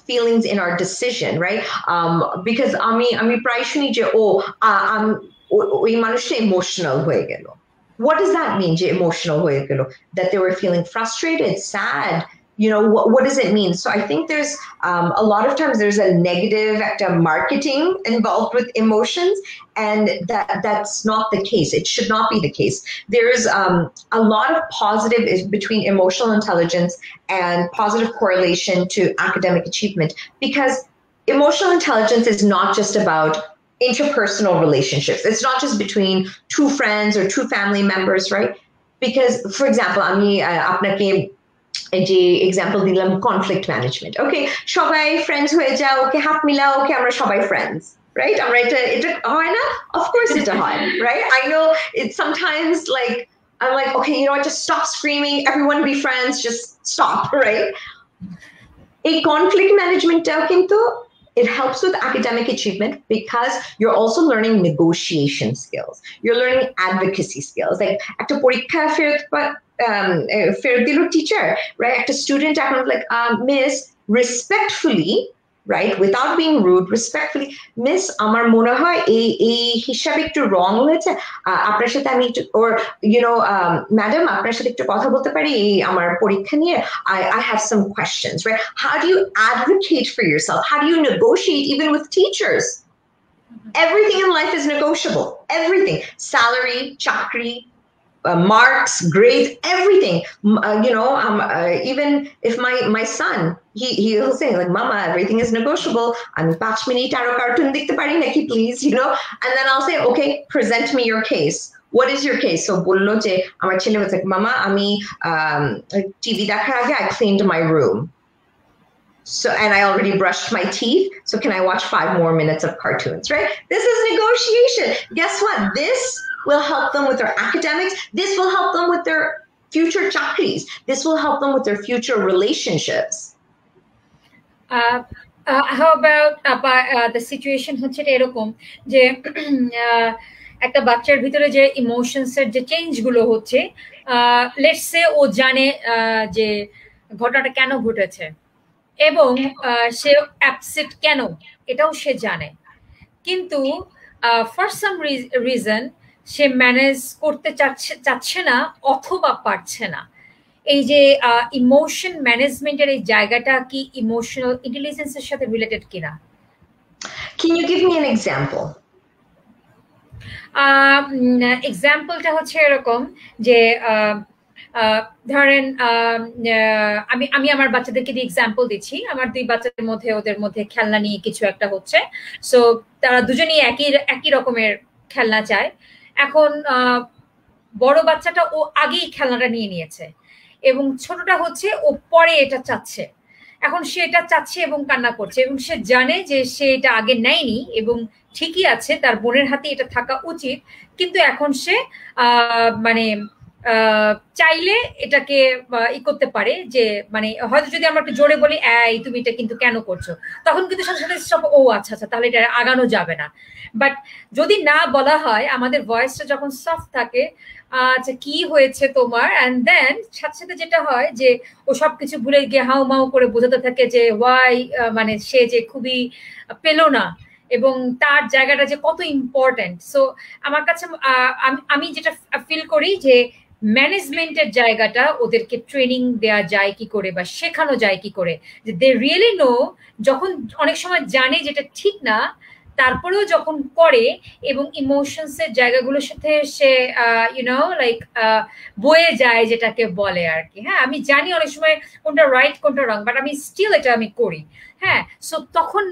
feelings in our decision, right? Because আমি প্রায় শুনি যে ওই মানুষটা emotional হয়ে গেল. What does that mean, যে emotional হয়ে গেল? That they were feeling frustrated, sad, you know, what does it mean? So I think there's a lot of times there's a negative marketing involved with emotions, and that's not the case. It should not be the case. There's a lot of positive between emotional intelligence and positive correlation to academic achievement, because emotional intelligence is not just about interpersonal relationships. It's not just between two friends or two family members, right? Because, for example, আমি আপনাকে যে example দিলাম conflict management, ওকে, সবাই friends হয়ে যাও, ওকে হাত মিলাও, ওকে আমরা সবাই ফ্রেন্ডস, right? আমরা এটা হয় না? Of course এটা হয়, right? I know it's sometimes like I'm like, okay, you know what, just stop screaming, everyone be friends, just stop, right? A conflict management কিন্তু it helps with academic achievement, because you're also learning negotiation skills. You're learning advocacy skills. Like একটা পরীক্ষা ফেরত দিল teacher, right? একটা student এখন like, miss, respectfully, right? Without being rude, respectfully, miss, আমার মনে হয় এই হিসাবে একটু wrong হয়েছে, আপনার সাথে আমি একটু, or you know, madam, আপনার সাথে একটু কথা বলতে পারি আমার পরীক্ষা নিয়ে, I have some questions, right? How do you advocate for yourself? How do you negotiate even with teachers? Everything in life is negotiable. Everything. Salary, chakri, marks, grades, everything. You know, even if my son, he'll say like, Mama, everything is negotiable. I'm 5 minute aro cartoon dikhte pari naki, please, you know. And then I'll say, okay, present me your case. What is your case? So bollo je amar chele বলছে, Mama, ami TV দেখার আগে I cleaned my room. So, and I already brushed my teeth, so can I watch 5 more minutes of cartoons, right? This is negotiation. Guess what? This will help them with their academics. This will help them with their future chakris. This will help them with their future relationships. How about the situation হচ্ছে এরকম যে একটা বাচ্চার ভিতরে যে ইমোশনসের যে চেঞ্জগুলো হচ্ছে, let's say ও জানে যে ঘটনাটা কেন ঘটেছে এবং সে অ্যাপসেট কেন, এটাও সে জানে, কিন্তু for some reason say manage করতে চাচ্ছে না অথবা পারছে না। এই যে ইমোশন ম্যানেজমেন্টের এই জায়গাটা কি ইমোশনাল ইন্টেলিজেন্সের সাথে রিলেটেড কিনা? Can you give me an example? এক্সাম্পলটা হচ্ছে এরকম যে ধরেন আমি আমার বাচ্চাদেরকে দিয়ে এক্সাম্পল দিচ্ছি। আমার 2 বাচ্চাদের মধ্যে ওদের মধ্যে খেলনা নিয়ে কিছু একটা হচ্ছে। সো তারা দুজনেই একই রকমের খেলনা চায়। এখন বড় বাচ্চাটা ও আগেই খেলনাটা নিয়ে নিয়েছে এবং ছোটটা হচ্ছে ও পরে এটা চাচ্ছে। এখন সে এটা চাচ্ছে এবং কান্না করছে এবং সে জানে যে সে এটা আগে নেয়নি এবং ঠিকই আছে, তার বোনের হাতে এটা থাকা উচিত, কিন্তু এখন সে মানে চাইলে এটাকে ই করতে পারে যে মানে হয়তো যদি আমরা একটু জোরে বলি এই তুমি এটা কিন্তু কেন করছো, তখন কিন্তু সাথে সাথে সব ও আচ্ছা আচ্ছা তাহলে এটা আগানো যাবে না। বাট যদি না বলা হয়, আমাদের ভয়েসটা যখন সফট থাকে, আচ্ছা কি হয়েছে তোমার, অ্যান্ড দেন সাথে সাথে যেটা হয় যে ও সবকিছু ভুলে গিয়ে হাউ মাউ করে বোঝাতে থাকে যে ওয়াই, মানে সে যে খুবই পেলো না এবং তার জায়গাটা যে কত ইম্পর্টেন্ট। সো আমার কাছে আমি যেটা ফিল করি যে ম্যানেজমেন্টের জায়গাটা ওদেরকে ট্রেনিং দেওয়া যায় কি করে বা শেখানো যায় কি করে, যে দে রিয়েলি নো, যখন অনেক সময় জানে যেটা ঠিক না তারপরেও যখন করে এবং ইমোশনসের জায়গাগুলোর সাথে সে লাইক বয়ে যায় যেটাকে বলে আর কি। হ্যাঁ, আমি জানি অনেক সময় কোনটা রাইট কোনটা রং, বাট আমি স্টিল এটা আমি করি। হ্যাঁ, সো তখন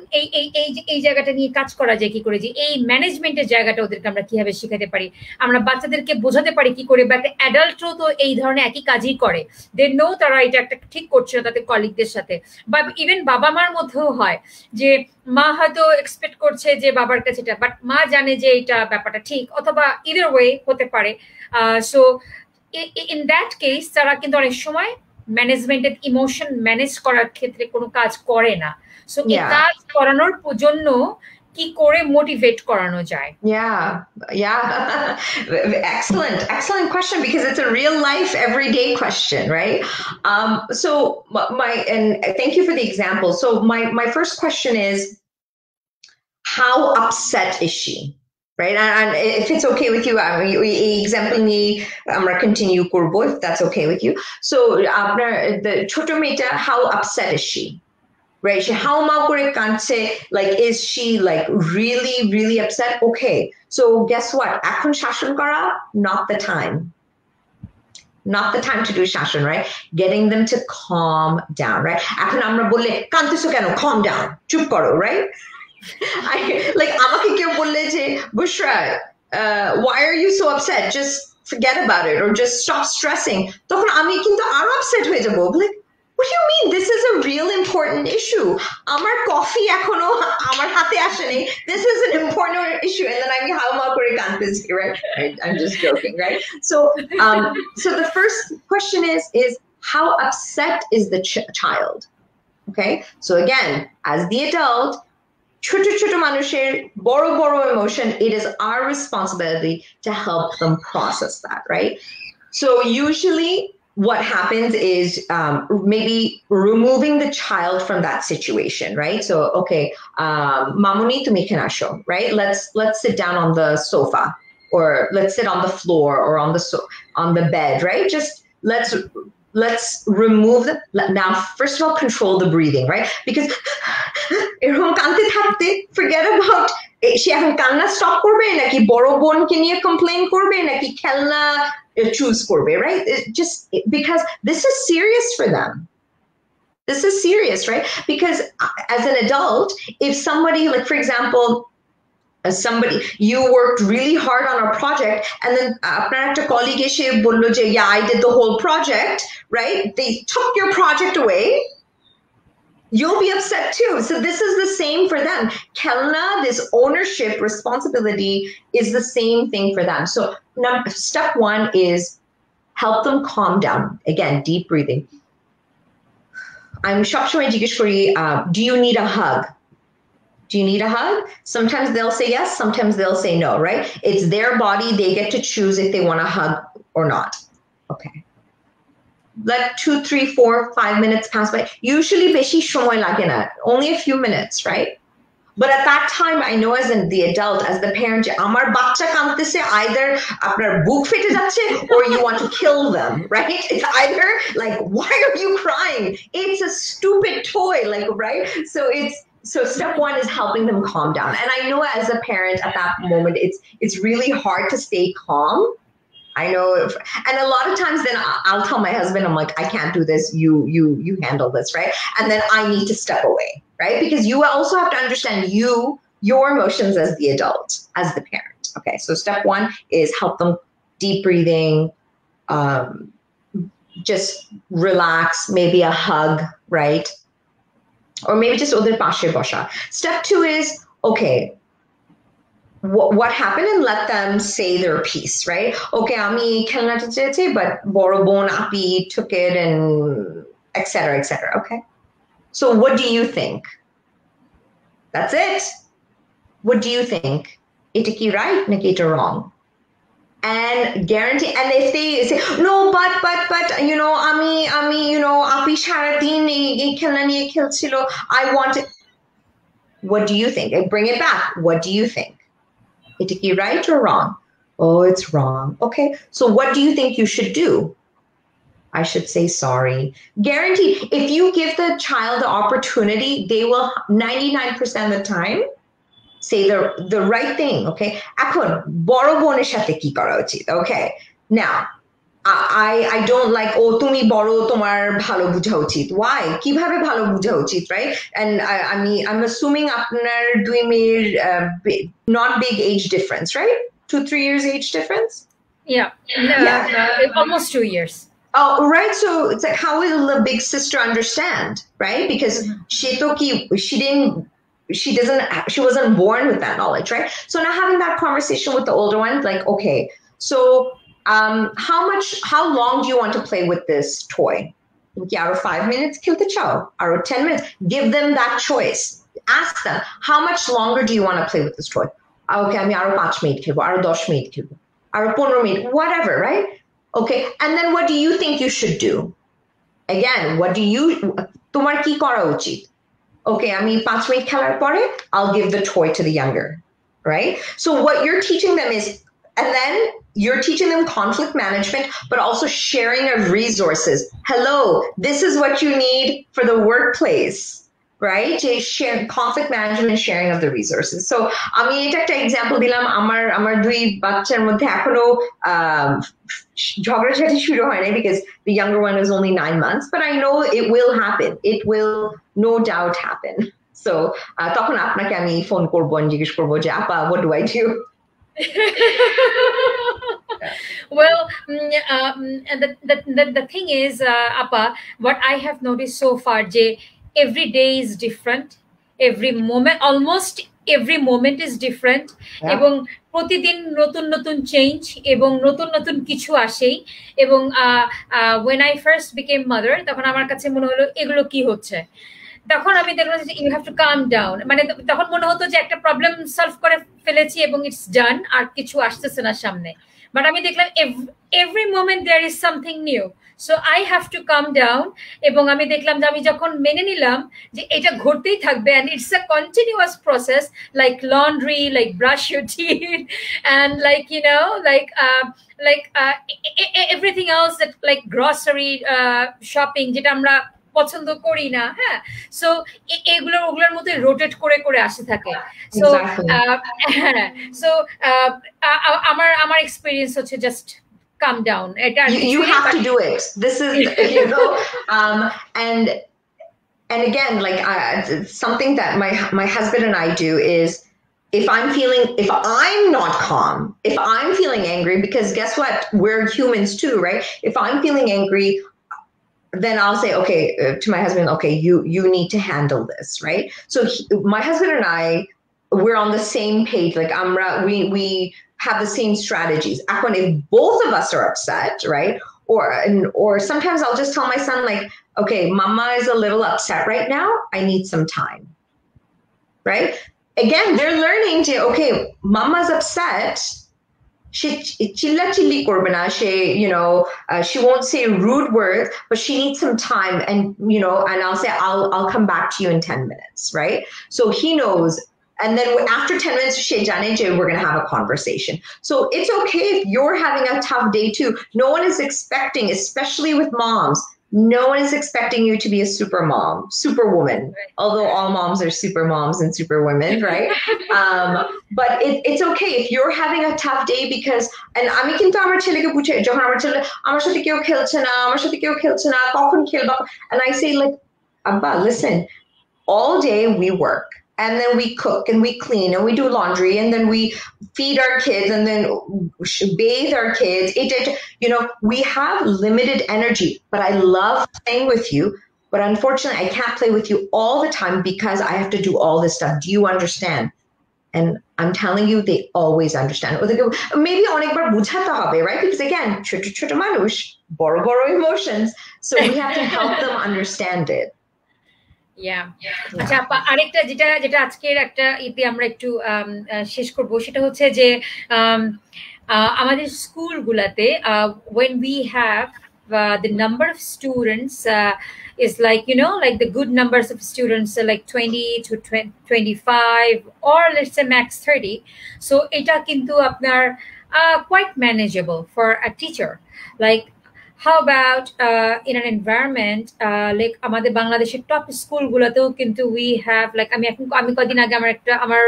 এই জায়গাটা নিয়ে কাজ করা যায় কি করে, যে এই ম্যানেজমেন্টের জায়গাটা ওদেরকে আমরা কিভাবে শেখাতে পারি, আমরা বাচ্চাদেরকে বোঝাতে পারি কি করে, বা একটা অ্যাডাল্টও তো এই ধরনের একই কাজই করে, দে নো তারা এটা একটা ঠিক করছে না তাদের কলিগদের সাথে, বা ইভেন বাবা মার মধ্যেও হয় যে মা হয়তো এক্সপেক্ট করছে যে বাবার কাছে এটা, বাট মা জানে যে এটা ব্যাপারটা ঠিক, অথবা ইদার ওয়ে হতে পারে। সো ইন দ্যাট কেস তারা কিন্তু অনেক সময় ম্যানেজমেন্টের ইমোশন ম্যানেজ করার ক্ষেত্রে কোনো কাজ করে না। সো এই কাজ করানোর জন্য কি করে মোটিভেট করানো যায়? Yeah. Excellent question, because it's a real life everyday question, right? So and thank you for the example. So my first question is, how upset is she? Right? And if it's okay with you, example me, আমরা continue করবো if that's okay with you. So the ছোট মেয়েটা, how upset is she? Right? She how ma kore kandche, like is she like really upset? Okay. So guess what? Ekhon shashon kora, not the time. Not the time to do shashon, right? Getting them to calm down, right? Ekhon amra bolle kantecho keno, calm down. Chup koro, right? Like amake keu bolle je Bushra, why are you so upset? Just forget about it or just stop stressing. Tokhon ami kintu aro upset hoye jabo. Like, what do you mean? This is a real important issue. Amar coffee ekhono amar hate asheni. This is an important issue, and then I'm how ma kore kantesi, right? I'm just joking, right? So the first question is how upset is the child? Okay, so again, as the adult, choto choto manusher boro emotion, it is our responsibility to help them process that, right? So usually what happens is maybe removing the child from that situation, right? So, okay, mamuni tumi ekhane asho, right? Let's sit down on the sofa, or let's sit on the floor, or on the bed, right? Just let's remove now, first of all, control the breathing, right? Because erom kante thakte, forget about she এখন কান্না stop করবে নাকি বড় বোনকে নিয়ে complain করবে নাকি খেলনা choose করবে, right? Just because this is serious for them. This is serious, right? Because as an adult, if somebody, like for example, you worked really hard on a project, and then আপনার একটা colleague এসে বললো যে yeah, I did the whole project, right? They took your project away. You'll be upset too. So this is the same for them. Kelna, this ownership responsibility is the same thing for them. So step one is help them calm down. Again, deep breathing. I'm সবসময় জিজ্ঞেস করি, do you need a hug? Do you need a hug? Sometimes they'll say yes, sometimes they'll say no, right? It's their body. They get to choose if they want a hug or not. Okay. Let 2, 3, 4, 5 minutes pass by. Usually beshi shomoy lage na, only a few minutes, right? But at that time, I know as the adult, as the parent, amar bachcha kandteche, either apnar book fete jacche or you want to kill them, right? It's either like, why are you crying? It's a stupid toy, like, right? So step one is helping them calm down. And I know as a parent at that moment, it's really hard to stay calm. I know, and a lot of times then I'll tell my husband, I'm like, I can't do this. You handle this, right? And then I need to step away, right? Because you also have to understand your emotions as the adult, as the parent. Okay, so step one is help them deep breathing, just relax, maybe a hug, right? Or maybe just oder pashe bosha. Step two is, okay, what happened, and let them say their piece, right? Okay, ami khelnata cheyechi, but boro bon api took it, and etc. etc. Okay, so what do you think? That's it. What do you think? Eta ki right naki eta wrong? And guarantee, and if they say no, but you know, ami you know, api shara din ei khelna niye khelchilo, I want it. What do you think? Bring it back. What do you think? Is it right or wrong? Oh, it's wrong. Okay, so what do you think you should do? I should say sorry. Guaranteed, if you give the child the opportunity, they will 99% of the time say the right thing. Okay, এখন বড় বোনের সাথে কি করা উচিত? Okay, now I don't like, oh, তুমি বড়, তোমার ভালো বুঝা উচিত. Why? কিভাবে ভালো বুঝা উচিত, right? And I'm assuming আপনার দুই মেয়ের not big age difference, right? 2-3 years age difference? Yeah. Almost 2 years. Oh, right. So it's like, how will the big sister understand, right? Because she wasn't born with that knowledge, right? So now having that conversation with the older one, like, okay, so how long do you want to play with this toy? Aro 5 minutes, kill the chow. Aro 10 minutes. Give them that choice. Ask them, how much longer do you want to play with this toy? Okay, ami aro 5 minute khilbo, aro 10 minute khilbo, aro 15 minute, whatever, right? Okay, and then what do you think you should do? Again, what do you, tomar ki kora uchit? Okay, ami 5 minute khelar pore, I'll give the toy to the younger, right? So what you're teaching them is, and then you're teaching them conflict management, but also sharing of resources. Hello, this is what you need for the workplace, right? Share conflict management and sharing of the resources. So আমি এটা একটা example দিলাম, আমার দুই বাচ্চার মধ্যে এখনো ঝগড়াঝাটি শুরু হয় না, because the younger one is only 9 months, but I know it will happen. It will no doubt happen. So তখন আপনাকে আমি ফোন করবো, জিজ্ঞেস করবো যে আপা, what do I do? Well, the thing is, Appa, what I have noticed so far, every day is different. Every moment, almost every moment is different. এবং প্রতিদিন নতুন নতুন চেঞ্জ এবং নতুন নতুন কিছু আসেই। এবং when I first became mother, তখন আমার কাছে মনে হলো এগুলো কি হচ্ছে। তখন আমি দেখলাম যে you have to come down, মানে তখন মনে হতো যে একটা প্রবলেম সলভ করে ফেলেছি এবং ইটস ডান, আর কিছু আসতেছে না সামনে। বাট আমি দেখলাম every moment there is something new, so I have to come down. এবং আমি দেখলাম যে আমি যখন মেনে নিলাম যে এটা ঘটতেই থাকবে, and it's a continuous process, like laundry, like brush your teeth, and like you know, like everything else, like grocery shopping, যেটা আমরা পছন্দ করি না। হ্যাঁ, সো ওগুলোর মধ্যে রোটেট করে করে আসতে থাকে। সো হ্যাঁ, সো আমার এক্সপিরিয়েন্স হচ্ছে just calm down. You have to do it. This is, you know, and again, like something that my husband and I do is, if I'm not calm, if I'm feeling angry, because guess what, we're humans too, right? If I'm feeling angry, then I'll say, okay, to my husband, okay, you need to handle this, right? So my husband and I, we're on the same page. Like we have the same strategies. When if both of us are upset, right? Or sometimes I'll just tell my son, like, okay, mama is a little upset right now. I need some time, right? Again, they're learning to, okay, mama's upset. She korbe na. She won't say rude words, but she needs some time, and and I'll say I'll come back to you in 10 minutes, right? So he knows. And then after 10 minutes, we're going to have a conversation. So it's okay if you're having a tough day too. No one is expecting, especially with moms, no one is expecting you to be a super mom, superwoman, although all moms are super moms and super women, right? But it's okay if you're having a tough day, because, and আমি কিন্তু আমার ছেলেকে বুঝে, যখন আমার ছেলে আমার সাথে কেউ খেলছে না, আমার সাথে কেউ খেলছে না, কখন খেলবা, and I say, like, Abba, listen, all day we work, and then we cook and we clean and we do laundry, and then we feed our kids, and then bathe our kids. We have limited energy, but I love playing with you. But unfortunately, I can't play with you all the time because I have to do all this stuff. Do you understand? And I'm telling you, they always understand. Maybe অনেকবার বুঝাতে হবে, right? Because again, ছোট মানুষ, বড় বড় emotions. So we have to help them understand it. আচ্ছা আপা, আরেকটা যেটা আজকের একটা ইতে আমরা একটু শেষ করব, সেটা হচ্ছে যে আমাদের স্কুলগুলাতে when we have the number of students is like like the good numbers of students are like 20 to 25 or let's say max 30, so এটা কিন্তু আপনার quite manageable for a teacher. Like, how about in an environment like আমাদের বাংলাদেশের top স্কুলগুলোতেও কিন্তু we have like আমি কদিন আগে আমার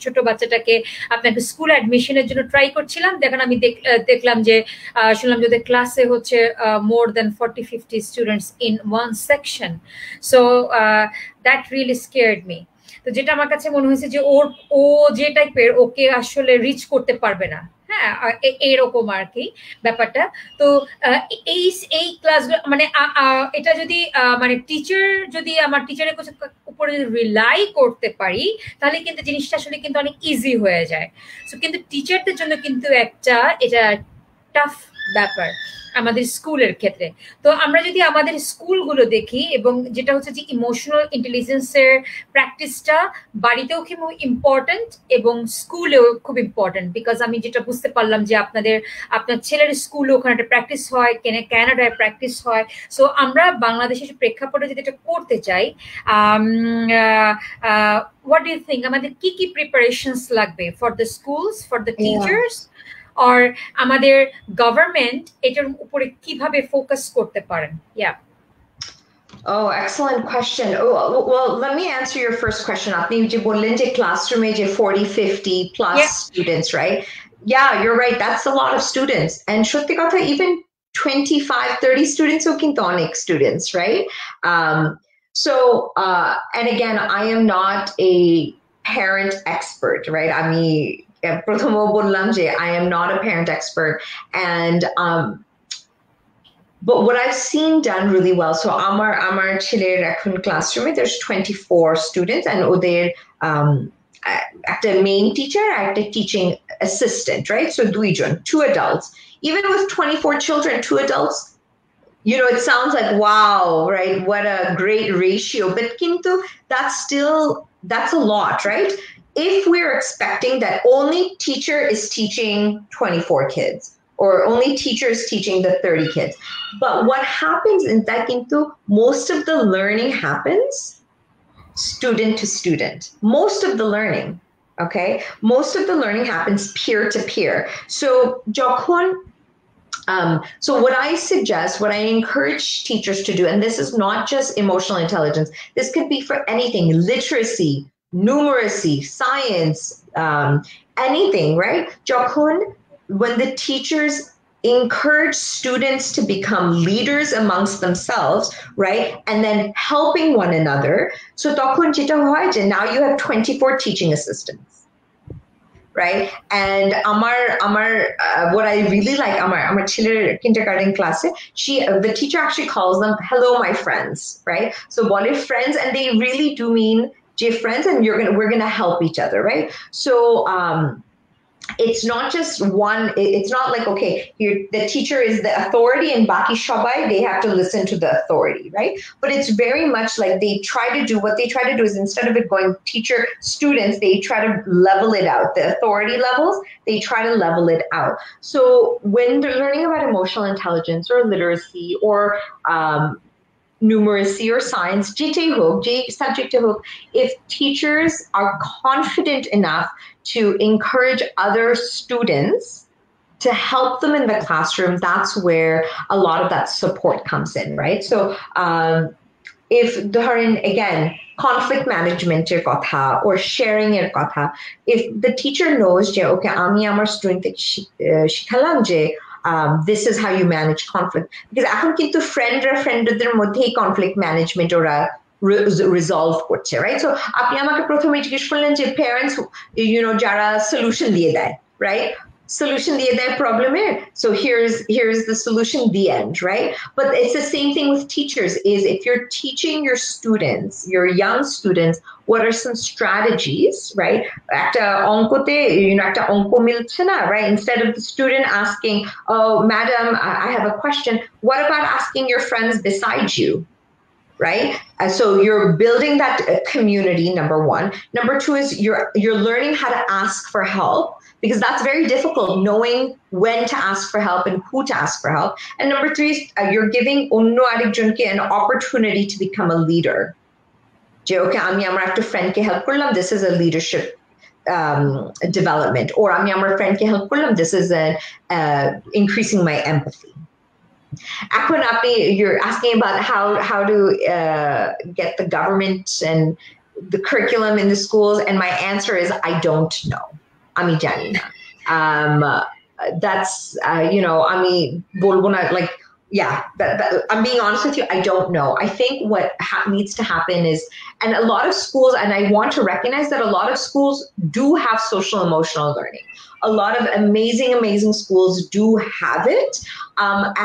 ছোট বাচ্চাটাকে আপনাকে স্কুল অ্যাডমিশনের জন্য ট্রাই করছিলাম, দেখেন আমি দেখলাম যে শুনলাম যে ওদের ক্লাসে হচ্ছে more than 40-50 students in one section, so that really scared me. তো যেটা আমার কাছে মনে হয়েছে যে ও যে টাইপের, ওকে আসলে রিচ করতে পারবে না, হ্যাঁ, এরকম আর কি ব্যাপারটা। তো এই ক্লাসগুলো মানে এটা যদি মানে টিচার যদি আমার টিচারের উপরে রিলাই করতে পারি, তাহলে কিন্তু জিনিসটা আসলে কিন্তু অনেক ইজি হয়ে যায়। সো কিন্তু টিচারদের জন্য কিন্তু এটা টাফ ব্যাপার আমাদের স্কুলের ক্ষেত্রে। তো আমরা যদি আমাদের স্কুলগুলো দেখি, এবং যেটা হচ্ছে যে ইমোশনাল ইন্টেলিজেন্সের প্র্যাকটিসটা বাড়িতেও খুব ইম্পর্টেন্ট এবং স্কুলেও খুব ইম্পর্টেন্ট, বিকজ আমি যেটা বুঝতে পারলাম যে আপনার ছেলের স্কুলে ওখানে একটা প্র্যাকটিস হয়, ক্যানাডায় প্র্যাকটিস হয়। সো আমরা বাংলাদেশের প্রেক্ষাপটে যদি এটা করতে চাই, হোয়াট ডু ইউ থিঙ্ক আমাদের কি কি প্রিপারেশনস লাগবে for the schools, for the teachers, or আমাদের গভর্নমেন্ট এটার উপরে কিভাবে ফোকাস করতে পারেন? Oh, excellent question. Well, let me answer your first question. আপনি যে বললেন যে ক্লাসরুমে যে 40-50 plus students, right? Yeah, you're right. That's a lot of students. And সত্যি কথা, even 25-30 students ও কিন্তু অনেক students, right? And again, I am not a parent expert, right? প্রথমে বললাম যে I am not a parent expert, and but what I've seen done really well, so আমার ছেলের এখন ক্লাসরুমে there's 24 students, and ওদের একটা main teacher আর একটা teaching assistant, right? So দুইজন, 2 adults. Even with 24 children, 2 adults, it sounds like, wow, right? What a great ratio. But kintu, that's a lot, right? If we're expecting that only teacher is teaching 24 kids, or only teacher is teaching the 30 kids, but what happens in that, most of the learning happens student to student. Most of the learning, okay? Most of the learning happens peer to peer. So what I suggest, what I encourage teachers to do, and this is not just emotional intelligence, this could be for anything, literacy, numeracy, science, anything, right? When the teachers encourage students to become leaders amongst themselves, right? And then helping one another. So now you have 24 teaching assistants. right? And what I really like, Amar kindergarten class, the teacher actually calls them "Hello, my friends," right? So what if friends, and they really do mean friends, and we're gonna help each other, right? So it's not just one. It's not like, okay, here the teacher is the authority and baki shabai, they have to listen to the authority, right? But it's very much like what they try to do is, instead of it going teacher students, they try to level it out. The authority levels, they try to level it out. So when they're learning about emotional intelligence or literacy or numeracy or science, subject hook, if teachers are confident enough to encourage other students to help them in the classroom, that's where a lot of that support comes in, right? So if ধরেন, again, conflict management এর কথা or sharing এর কথা, if the teacher knows যে, okay, আমি আমার স্টুডেন্টকে শিখালাম যে this is how you manage conflict, because এখন কিন্তু ফ্রেন্ডদের মধ্যেই conflict management ওরা resolve করছে, right? So আপনি আমাকে প্রথমে জিজ্ঞেস করলেন যে parents, যারা solution দিয়ে দেয়, right? Solution দিয়ে দেয় problem এর, so here's the solution, the end, right? But it's the same thing with teachers, is if you're teaching your students, your young students, what are some strategies, right? একটা অঙ্কতে, একটা অঙ্ক মিলছে না, right? Instead of the student asking, oh madam, I have a question, what about asking your friends beside you, right? So you're building that community, number one. Number two is you're learning how to ask for help, because that's very difficult, knowing when to ask for help and who to ask for help. And number three is you're giving onno arekjonke an opportunity to become a leader. Okay, ami amar ekta friend ke help korlam, this is a leadership development, or ami amar friend ke help korlam, this is increasing my empathy. You're asking about how to get the government and the curriculum in the schools, and my answer is I don't know. Ami jani na. That's ami bolbo na, like, yeah, I'm being honest with you, I don't know. I think what needs to happen is, and a lot of schools, and I want to recognize that a lot of schools do have social emotional learning. A lot of amazing schools do have it.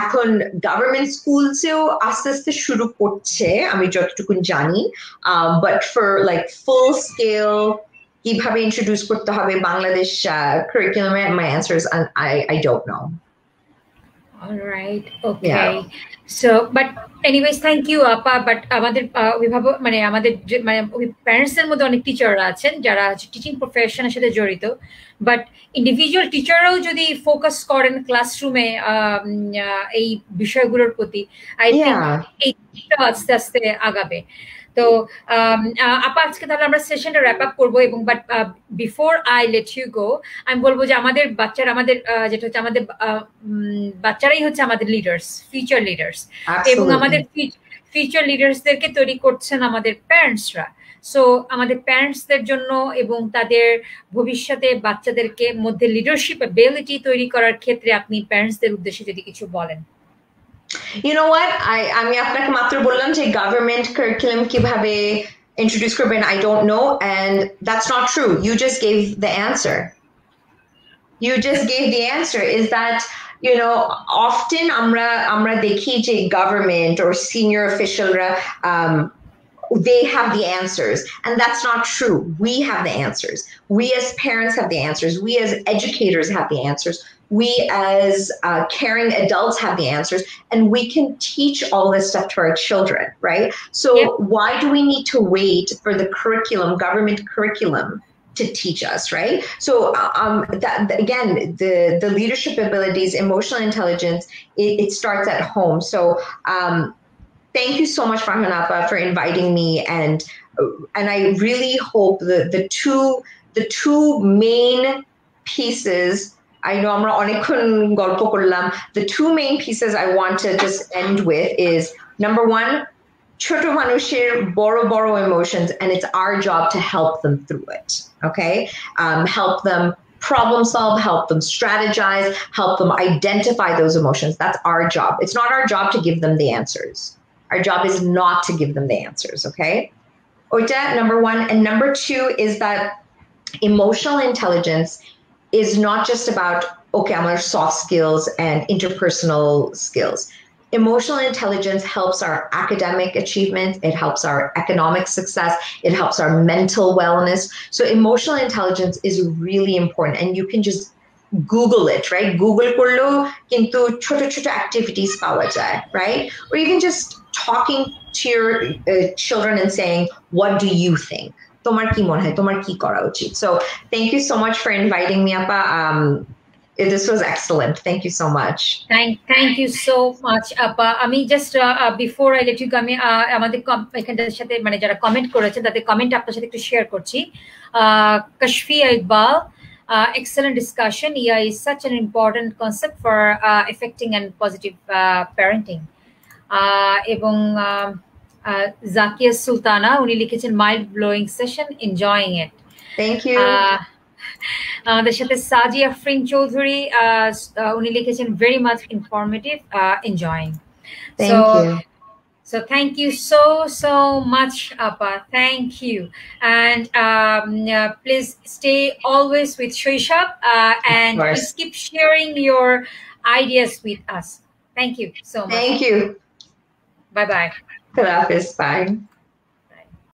এখন government schools এও আস্তে আস্তে শুরু করছে, আমি যতটুকুন জানি, but for like full scale কিভাবে introduce করতে হবে Bangladesh curriculum, my answer is I don't know. All right, okay. Yeah. So, but anyways, thank you, Appa. But আমাদের অভিভাবক, মানে আমাদের প্যারেন্টসদের মধ্যে অনেক টিচাররা আছেন যারা টিচিং প্রফেশনের সাথে জড়িত, বাট ইন্ডিভিজুয়াল টিচাররাও যদি ফোকাস করেন ক্লাসরুমে এই বিষয়গুলোর প্রতি, আই থিঙ্ক এইটা আস্তে আস্তে আগাবে। তো আপা, আজকে তাহলে আমরা সেশনটা র্যাপ আপ করবো, এবং but before I let you go, আমি বলবো যে আমাদের যেটা হচ্ছে আমাদের বাচ্চারাই হচ্ছে আমাদের লিডার্স, ফিউচার লিডার্স, এবং আমাদের ফিউচার লিডার্সদেরকে তৈরি করছেন আমাদের প্যারেন্টসরা। সো আমাদের প্যারেন্টসদের জন্য এবং তাদের ভবিষ্যতে বাচ্চাদেরকে মধ্যে লিডারশিপ এবিলিটি তৈরি করার ক্ষেত্রে আপনি প্যারেন্টসদের উদ্দেশ্যে যদি কিছু বলেন। You know what? আমি আপনাকে মাত্র বললাম যে গভর্নমেন্ট কারিকুলাম কিভাবে ইন্ট্রোডিউস করবেন, I don't know, and that's not true. You just gave the answer. Is that, often আমরা দেখি যে government or senior officialরা they have the answers, and that's not true. We have the answers. We as parents have the answers. We as educators have the answers. We as caring adults have the answers, and we can teach all this stuff to our children, right? So why do we need to wait for the curriculum, government curriculum, to teach us, right? So again, the leadership abilities, emotional intelligence, it starts at home. So thank you so much, Farhanapa, for inviting me, and I really hope the two main pieces, I know আমরা অনেকক্ষণ গল্প করলাম, the two main pieces I want to just end with is, number one, ছোট মানুষের বড় emotions, and it's our job to help them through it, okay? Help them problem solve, help them strategize, help them identify those emotions. That's our job. It's not our job to give them the answers. Our job is not to give them the answers, okay? Oita, number one. And number two is that emotional intelligence is not just about, okay, I'm our soft skills and interpersonal skills. Emotional intelligence helps our academic achievement, it helps our economic success, it helps our mental wellness. So emotional intelligence is really important, and you can just Google it, right? Google করলেও কিন্তু ছোট ছোট activities পাওয়া যায়, right? Or even just talking to your children and saying, what do you think? তোমার কি মনে হয়? তোমার কি করা উচিত? So thank you so much for inviting me, Appa. This was excellent. Thank you so much. Thank you so much, আপা। আমি just before I let you go, আমি আমাদের এখানটার সাথে মানে যারা কমেন্ট করেছেন তাদের কমেন্ট আপনার সাথে একটু শেয়ার করছি। Kashfia Iqbal, excellent discussion. Yeah, is such an important concept for affecting and positive parenting. এবং জাকিয়া সুলতানা উনি লিখেছেন mind blowing session, enjoying it. Thank you. আমাদের সাথে সাজিয়া আফরিন চৌধুরী উনি লিখেছেন very much informative, enjoying. Thank you. So thank you so much, Appa. Thank you. And please stay always with Shoishab, and please keep sharing your ideas with us. Thank you so much. Thank you. Bye-bye. Bye.